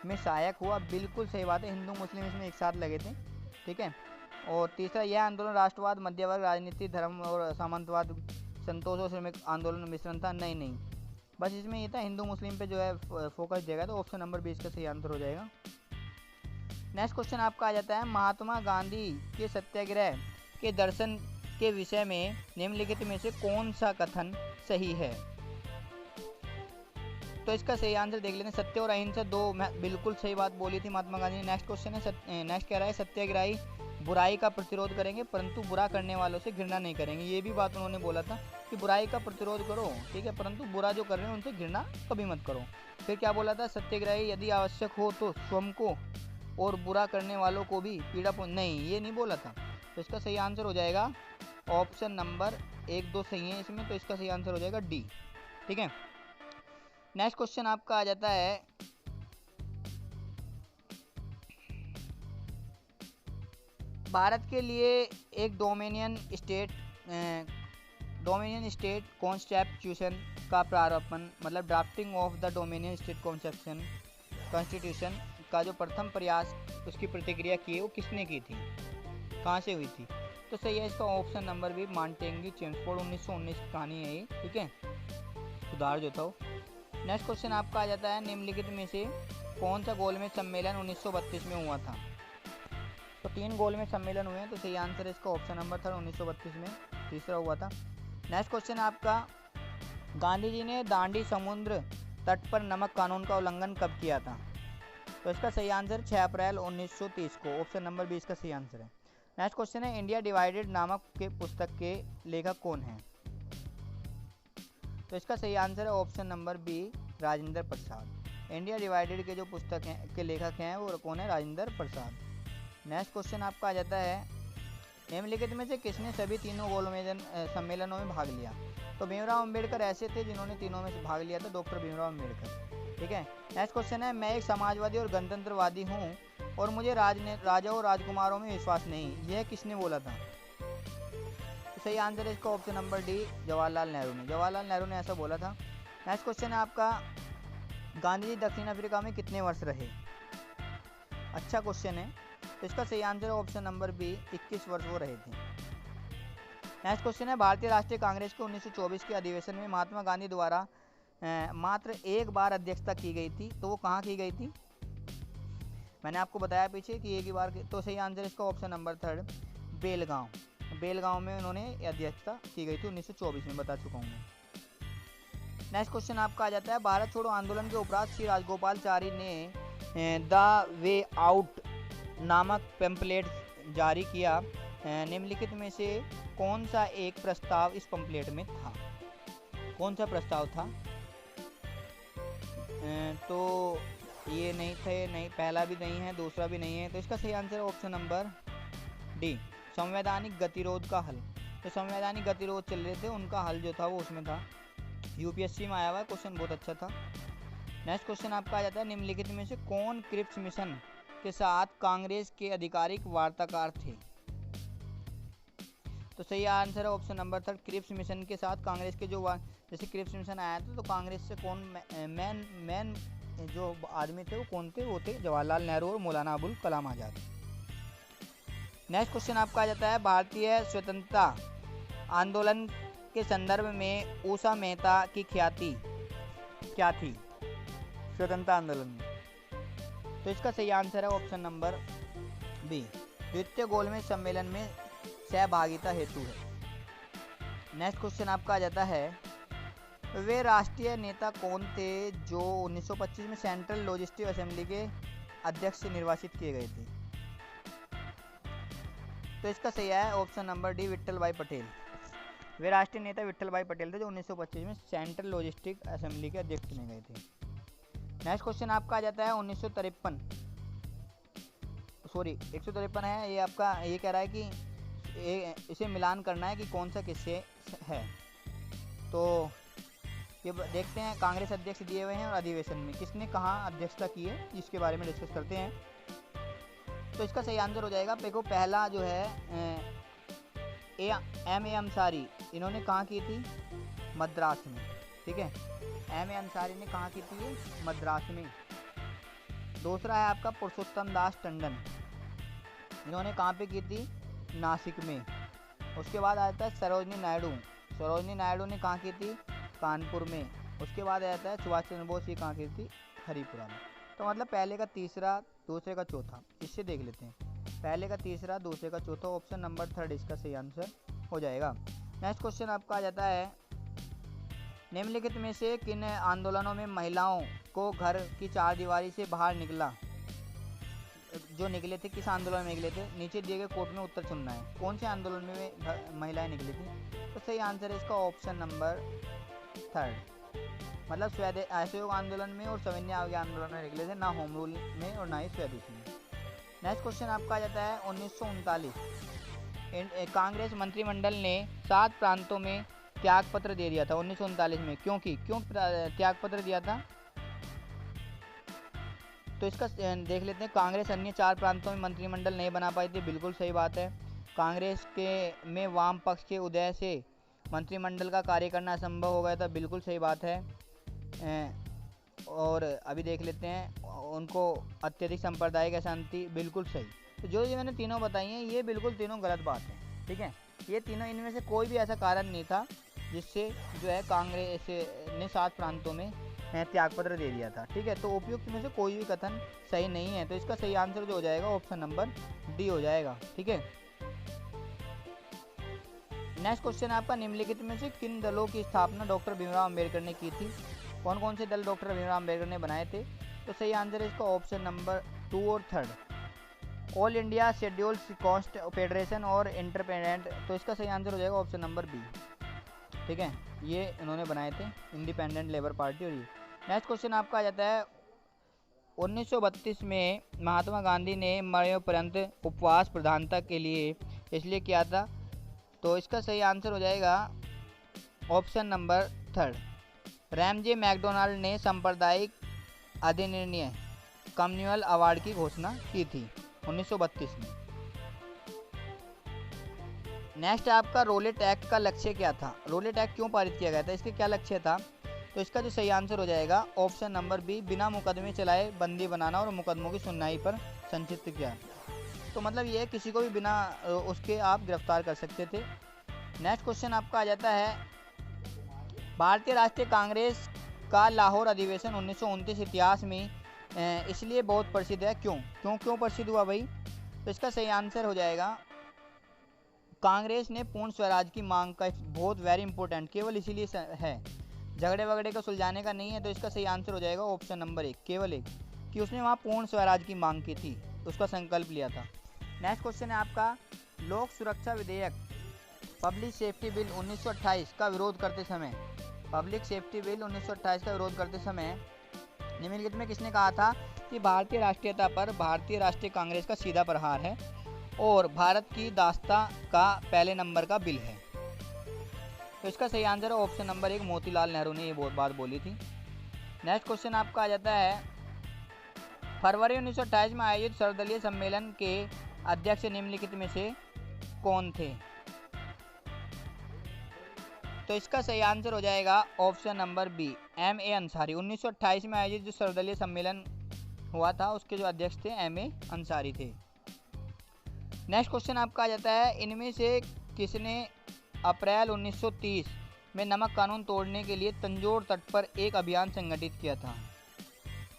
Speaker 1: में सहायक हुआ, बिल्कुल सही बात है, हिंदू मुस्लिम इसमें एक साथ लगे थे। ठीक है। और तीसरा, यह आंदोलन राष्ट्रवाद, मध्यवर्ग राजनीति, धर्म और सामंतवाद, संतोष और श्रमिक आंदोलन मिश्रण था। नहीं, बस इसमें ये था हिंदू मुस्लिम पे जो है फोकस देगा, तो ऑप्शन नंबर 20 का सही आंसर हो जाएगा। नेक्स्ट क्वेश्चन आपका आ जाता है, महात्मा गांधी के सत्याग्रह के दर्शन के विषय में निम्नलिखित में से कौन सा कथन सही है। तो इसका सही आंसर देख लेते हैं, सत्य और अहिंसा दो बिल्कुल सही बात बोली थी महात्मा गांधी ने। नेक्स्ट क्वेश्चन है, नेक्स्ट कह रहा है सत्याग्रही बुराई का प्रतिरोध करेंगे परंतु बुरा करने वालों से घृणा नहीं करेंगे। ये भी बात उन्होंने बोला था कि बुराई का प्रतिरोध करो, ठीक है, परंतु बुरा जो कर रहे हैं उनसे घृणा कभी मत करो। फिर क्या बोला था, सत्याग्रही यदि आवश्यक हो तो स्वयं को और बुरा करने वालों को भी पीड़ा नहीं, ये नहीं बोला था। तो इसका सही आंसर हो जाएगा ऑप्शन नंबर 1, 2 सही है इसमें, तो इसका सही आंसर हो जाएगा डी। ठीक है। नेक्स्ट क्वेश्चन आपका आ जाता है, भारत के लिए एक डोमिनियन स्टेट कॉन्स्टिट्यूशन का प्रारंभ, मतलब drafting of the dominion state constitution का जो प्रथम प्रयास उसकी प्रतिक्रिया की है वो किसने की थी, कहाँ से हुई थी। तो सही है इसका ऑप्शन नंबर भी, मांटेग्यू चेम्सफोर्ड, 1919 की कहानी है ये। ठीक है, सुधार जो था। नेक्स्ट क्वेश्चन आपका आ जाता है, निम्नलिखित में से कौन सा गोलमेज सम्मेलन 1932 में हुआ था। तो 3 गोलमेज सम्मेलन हुए हैं, तो सही आंसर इसका ऑप्शन नंबर था 1932 में, तीसरा हुआ था। नेक्स्ट क्वेश्चन आपका, गांधी जी ने दांडी समुद्र तट पर नमक कानून का उल्लंघन कब किया था। तो इसका सही आंसर 6 अप्रैल 1930 को, ऑप्शन नंबर 20 का सही आंसर है। नेक्स्ट क्वेश्चन है, इंडिया डिवाइडेड नामक के पुस्तक के लेखक कौन हैं। तो इसका सही आंसर है option number B, Rajendra Prasad. India divided के जो पुस्तक हैं के लेखक हैं वो कौन है, राजेंद्र प्रसाद। नेक्स्ट क्वेश्चन आपका आ जाता है, निम्नलिखित में से किसने सभी तीनों गोलमेज सम्मेलनों में भाग लिया। तो भीमराव अम्बेडकर ऐसे थे जिन्होंने तीनों में से भाग लिया था, डॉक्टर भीमराव अम्बेडकर। ठीक है। नेक्स्ट क्वेश्चन है, मैं एक समाजवादी और गणतंत्रवादी हूँ और मुझे राजा और राजकुमारों में विश्वास नहीं, यह किसने बोला था। तो सही आंसर है इसका option number D, Jawaharlal Nehru ने। जवाहरलाल नेहरू ने ऐसा बोला था। नेक्स्ट क्वेश्चन है आपका, गांधी जी दक्षिण अफ्रीका में कितने वर्ष रहे। अच्छा क्वेश्चन है, तो इसका सही आंसर है ऑप्शन नंबर बी, 21 वर्ष वो रहे थे। नेक्स्ट क्वेश्चन है, भारतीय राष्ट्रीय कांग्रेस के 1924 के अधिवेशन में महात्मा गांधी द्वारा मात्र एक बार अध्यक्षता की गई थी, तो वो कहाँ की गई थी। मैंने आपको बताया पीछे कि एक ही बार, तो सही आंसर इसका ऑप्शन नंबर 3, बेलगांव में उन्होंने अध्यक्षता की गई थी 1924 में, बता चुका हूँ मैं। नेक्स्ट क्वेश्चन आपका आ जाता है, भारत छोड़ो आंदोलन के उपरांत श्री राजगोपालाचारी ने द वे आउट नामक पैम्पलेट जारी किया। निम्नलिखित में से कौन सा एक प्रस्ताव इस पैम्पलेट में था, कौन सा प्रस्ताव था। तो ये नहीं थे, नहीं, पहला भी नहीं है, दूसरा भी नहीं है, तो इसका सही आंसर ऑप्शन नंबर डी, संवैधानिक गतिरोध का हल। तो संवैधानिक गतिरोध चल रहे थे, उनका हल जो था वो उसमें था। यूपीएससी में आया हुआ क्वेश्चन, बहुत अच्छा था। नेक्स्ट क्वेश्चन आपका आ जाता है, निम्नलिखित में से कौन क्रिप्स मिशन के साथ कांग्रेस के आधिकारिक वार्ताकार थे। तो सही आंसर है ऑप्शन नंबर 3, क्रिप्स मिशन के साथ कांग्रेस के जो जैसे क्रिप्स मिशन आया था तो कांग्रेस से कौन मैन जो आदमी थे वो कौन थे, वो थे जवाहरलाल नेहरू और मौलाना अबुल कलाम आज़ाद। नेक्स्ट क्वेश्चन आपका आ जाता है, भारतीय स्वतंत्रता आंदोलन के संदर्भ में उषा मेहता की ख्याति क्या थी स्वतंत्रता आंदोलन में। तो इसका सही आंसर है ऑप्शन नंबर बी, द्वितीय गोलमेज सम्मेलन में सहभागिता हेतु है। नेक्स्ट क्वेश्चन आपका आ जाता है, वे राष्ट्रीय नेता कौन थे जो 1925 में सेंट्रल लॉजिस्टिक असेंबली के अध्यक्ष से निर्वाचित किए गए थे? तो इसका सही है ऑप्शन नंबर डी, विट्ठल भाई पटेल। वे राष्ट्रीय नेता विट्ठल भाई पटेल थे जो 1925 में सेंट्रल लॉजिस्टिक असेंबली के अध्यक्ष चुने गए थे। नेक्स्ट क्वेश्चन आपका आ जाता है 1953, सॉरी 153 है ये आपका। ये कह रहा है कि इसे मिलान करना है कि कौन सा किससे है। तो ये देखते हैं, कांग्रेस अध्यक्ष दिए हुए हैं और अधिवेशन में किसने कहाँ अध्यक्षता की है इसके बारे में डिस्कस करते हैं। तो इसका सही आंसर हो जाएगा, देखो पहला जो है एम ए अंसारी, इन्होंने कहाँ की थी? मद्रास में। ठीक है, एम ए अंसारी ने कहाँ की थी? मद्रास में। दूसरा है आपका पुरुषोत्तम दास टंडन, इन्होंने कहाँ पे की थी? नासिक में। उसके बाद आता है सरोजनी नायडू, सरोजनी नायडू ने कहाँ की थी? कानपुर में। उसके बाद आता है सुभाष चंद्र बोस, ये कहाँ की थी? हरिपुरा में। तो मतलब पहले का तीसरा, दूसरे का चौथा, इससे देख लेते हैं। पहले का तीसरा, दूसरे का चौथा, ऑप्शन नंबर थर्ड इसका सही आंसर हो जाएगा। नेक्स्ट क्वेश्चन आपका आ जाता है, निम्नलिखित में से किन आंदोलनों में महिलाओं को घर की चारदीवारी से बाहर निकला, जो निकले थे, किस आंदोलन में निकले थे? नीचे दिए गए कोट में उत्तर चुनना है। कौन से आंदोलन में महिलाएं निकली थी? तो सही आंसर है इसका ऑप्शन नंबर थर्ड, मतलब असहयोग आंदोलन में और सविनय अवज्ञा आंदोलन में निकले थे, ना होम रूल में और ना ही स्वदेश में। नेक्स्ट क्वेश्चन आपका आ जाता है 1939, कांग्रेस मंत्रिमंडल ने 7 प्रांतों में त्यागपत्र दे दिया था 1939 में। क्यों त्यागपत्र दिया था? तो इसका देख लेते हैं। कांग्रेस अन्य 4 प्रांतों में मंत्रिमंडल नहीं बना पाई थी, बिल्कुल सही बात है। कांग्रेस के में वाम पक्ष के उदय से मंत्रिमंडल का कार्य करना असंभव हो गया था, बिल्कुल सही बात है। और अभी देख लेते हैं, उनको अत्यधिक सांप्रदायिक अशांति, बिल्कुल सही। तो जो ये मैंने तीनों बताई हैं ये बिल्कुल तीनों गलत बात है। ठीक है, ये तीनों, इनमें से कोई भी ऐसा कारण नहीं था जिससे जो है कांग्रेस ने 7 प्रांतों में त्यागपत्र दे दिया था। ठीक है, तो उपयुक्त में से कोई भी कथन सही नहीं है। तो इसका सही आंसर जो हो जाएगा ऑप्शन नंबर डी हो जाएगा। ठीक है, नेक्स्ट क्वेश्चन आपका, निम्नलिखित में से किन दलों की स्थापना डॉक्टर भीमराव अंबेडकर ने की थी? कौन कौन से दल डॉक्टर भीमराव अंबेडकर ने बनाए थे? तो सही आंसर है इसका ऑप्शन नंबर 2 और 3, all India scheduled caste federation और इंडिपेंडेंट। तो इसका सही आंसर हो जाएगा ऑप्शन नंबर बी। ठीक है, ये इन्होंने बनाए थे, इंडिपेंडेंट लेबर पार्टी। और ये नेक्स्ट क्वेश्चन आपका आ जाता है 1932 में महात्मा गांधी ने मरणोपरांत उपवास प्रधानता के लिए इसलिए किया था। तो इसका सही आंसर हो जाएगा ऑप्शन नंबर 3, रैमजे मैकडोनाल्ड ने सांप्रदायिक अधिनिर्णय कम्युनल अवार्ड की घोषणा की थी 1932 में। नेक्स्ट आपका रोलेट एक्ट का लक्ष्य क्या था? रोलेट एक्ट क्यों पारित किया गया था? इसके क्या लक्ष्य था? तो इसका जो सही आंसर हो जाएगा ऑप्शन नंबर बी, बिना मुकदमे चलाए बंदी बनाना और मुकदमों की सुनवाई पर संक्षिप्त किया। तो मतलब ये किसी को भी बिना उसके आप गिरफ्तार कर सकते थे। नेक्स्ट क्वेश्चन आपका आ जाता है, भारतीय राष्ट्रीय कांग्रेस का लाहौर अधिवेशन 1929 इतिहास में इसलिए बहुत प्रसिद्ध है। क्यों प्रसिद्ध हुआ भाई? तो इसका सही आंसर हो जाएगा, कांग्रेस ने पूर्ण स्वराज की मांग का, बहुत वेरी इंपॉर्टेंट, केवल इसीलिए है, झगड़े वगड़े को सुलझाने का नहीं है। तो इसका सही आंसर हो जाएगा ऑप्शन नंबर 1, केवल एक, कि उसने वहाँ पूर्ण स्वराज की मांग की थी, उसका संकल्प लिया था। नेक्स्ट क्वेश्चन है आपका, लोक सुरक्षा विधेयक पब्लिक सेफ्टी बिल 1928 का विरोध करते समय, पब्लिक सेफ्टी बिल 1928 का विरोध करते समय निम्नलिखित में किसने कहा था कि भारतीय राष्ट्रीयता पर भारतीय राष्ट्रीय कांग्रेस का सीधा प्रहार है और भारत की दास्ता का पहले नंबर का बिल है? तो इसका सही आंसर है ऑप्शन नंबर 1, मोतीलाल नेहरू ने ये बात बोली थी। नेक्स्ट क्वेश्चन आपका आ जाता है, फरवरी 1928 में आयोजित सर्वदलीय सम्मेलन के अध्यक्ष निम्नलिखित में से कौन थे? तो इसका सही आंसर हो जाएगा option number B, M A Ansari. 1928 में आयोजित जो सर्वदलीय सम्मेलन हुआ था उसके जो अध्यक्ष थे एम ए अंसारी थे। नेक्स्ट क्वेश्चन आपका आ जाता है, इनमें से किसने अप्रैल 1930 में नमक कानून तोड़ने के लिए तंजौर तट पर एक अभियान संगठित किया था?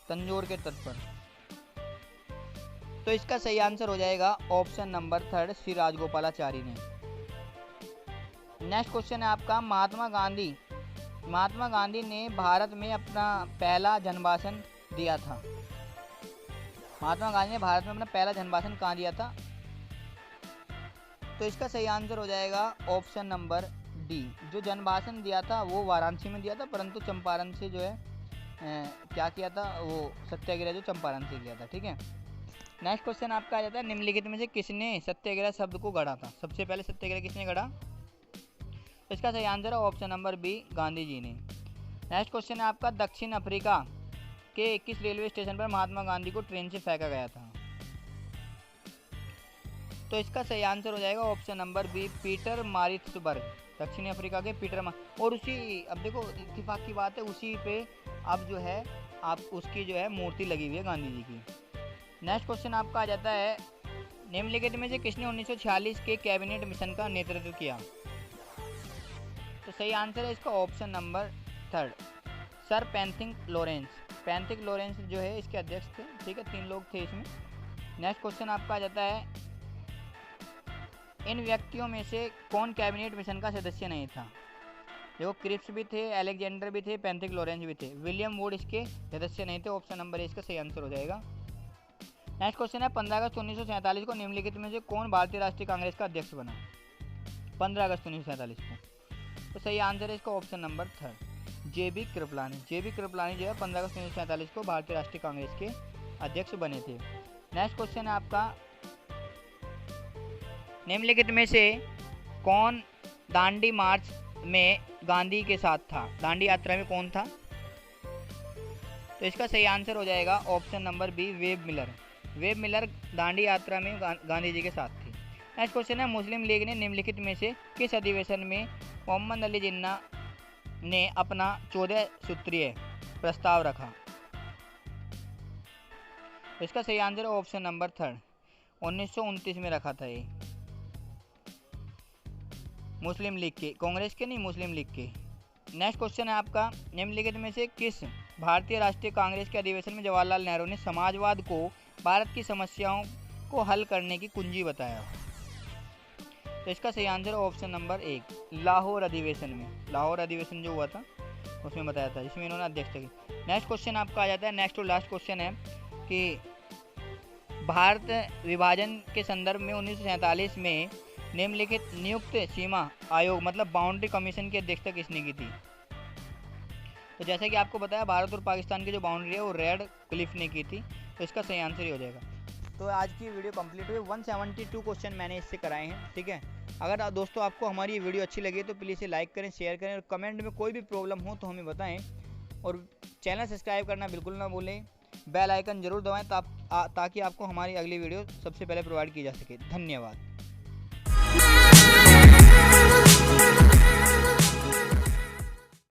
Speaker 1: तंजौर के तट पर। तो इसका सही आंसर हो जाएगा ऑप्शन नंबर 3, श्री राजगोपालाचारी ने। नेक्स्ट क्वेश्चन है आपका, महात्मा गांधी महात्मा गांधी ने भारत में अपना पहला जनभाषण दिया था? महात्मा गांधी ने भारत में अपना पहला जनभाषण कहाँ दिया था? तो इसका सही आंसर हो जाएगा ऑप्शन नंबर डी। जो जनभाषण दिया था वो वाराणसी में दिया था, परंतु चंपारण से जो है क्या किया था, वो सत्याग्रह जो चंपारण से किया था। ठीक है, नेक्स्ट क्वेश्चन आपका आ जाता है, निम्नलिखित में से किसने सत्याग्रह शब्द को गढ़ा था? सबसे पहले सत्याग्रह किसने गढ़ा? तो इसका सही आंसर है option number B, Gandhi ji ने। नेक्स्ट क्वेश्चन है आपका, दक्षिण अफ्रीका के किस रेलवे स्टेशन पर महात्मा गांधी को ट्रेन से फेंका गया था? तो इसका सही आंसर हो जाएगा option number B, Peter Maritzburg. दक्षिण अफ्रीका के और उसी, अब देखो इत्तेफाक की बात है, उसी पे अब जो है आप उसकी जो है मूर्ति लगी हुई है गांधी जी की। नेक्स्ट क्वेश्चन आपका आ जाता है, निम्नलिखित में से किसने 1946 के कैबिनेट मिशन का नेतृत्व किया? तो सही आंसर है इसका option number third, sir Pethick Lawrence. Pethick Lawrence जो है इसके अध्यक्ष थे। ठीक है, 3 लोग थे इसमें। नेक्स्ट क्वेश्चन आपका आ जाता है, इन व्यक्तियों में से कौन कैबिनेट मिशन का सदस्य नहीं था? देखो क्रिप्स भी थे, अलेक्जेंडर भी थे, पैंथिक लॉरेंस भी थे, विलियम वुड इसके सदस्य नहीं थे। ऑप्शन नंबर ए इसका सही आंसर हो जाएगा। नेक्स्ट क्वेश्चन है, 15 अगस्त 1947 को निम्नलिखित में से कौन भारतीय राष्ट्रीय कांग्रेस का अध्यक्ष बना? 15 अगस्त 1947 को। तो सही आंसर है इसका option number third, JB. Kripalani. JB. Kripalani जो है 15 अगस्त 1947 को भारतीय राष्ट्रीय कांग्रेस के अध्यक्ष बने थे। नेक्स्ट क्वेश्चन है आपका, निम्नलिखित में से कौन दांडी मार्च में गांधी के साथ था? दांडी यात्रा में कौन था? तो इसका सही आंसर हो जाएगा option number B, Webb Miller. Webb Miller Dandi यात्रा में गांधी जी के साथ थे। नेक्स्ट क्वेश्चन है, मुस्लिम लीग ने निम्नलिखित में से किस अधिवेशन में मोहम्मद अली जिन्ना ने अपना 14 सूत्रीय प्रस्ताव रखा? तो इसका सही आंसर है ऑप्शन नंबर थर्ड, 1929 में रखा था ये। मुस्लिम लीग के, कांग्रेस के नहीं, मुस्लिम लीग के। नेक्स्ट क्वेश्चन है आपका, निम्नलिखित में से किस भारतीय राष्ट्रीय कांग्रेस के अधिवेशन में जवाहरलाल नेहरू ने समाजवाद को भारत की समस्याओं को हल करने की कुंजी बताया? तो इसका सही आंसर है ऑप्शन नंबर एक, लाहौर अधिवेशन में। लाहौर अधिवेशन जो हुआ था उसमें बताया था, जिसमें इन्होंने अध्यक्षता की। नेक्स्ट क्वेश्चन आपका आ जाता है, नेक्स्ट और लास्ट क्वेश्चन है कि भारत विभाजन के संदर्भ में 1947 में निम्नलिखित नियुक्त सीमा आयोग मतलब बाउंड्री कमीशन की अध्यक्षता किसने की थी? तो जैसा कि आपको बताया, भारत और पाकिस्तान की जो बाउंड्री है वो रेड क्लिफ ने की थी। तो इसका सही आंसर ही हो जाएगा। तो आज की वीडियो कंप्लीट हुई। 172 क्वेश्चन मैंने इससे कराए हैं। ठीक है, अगर दोस्तों आपको हमारी ये वीडियो अच्छी लगी तो प्लीज़ इसे लाइक करें, शेयर करें, और कमेंट में कोई भी प्रॉब्लम हो तो हमें बताएं। और चैनल सब्सक्राइब करना बिल्कुल ना भूलें, बेल आइकन जरूर दबाएं ताकि आपको हमारी अगली वीडियो सबसे पहले प्रोवाइड की जा सके। धन्यवाद।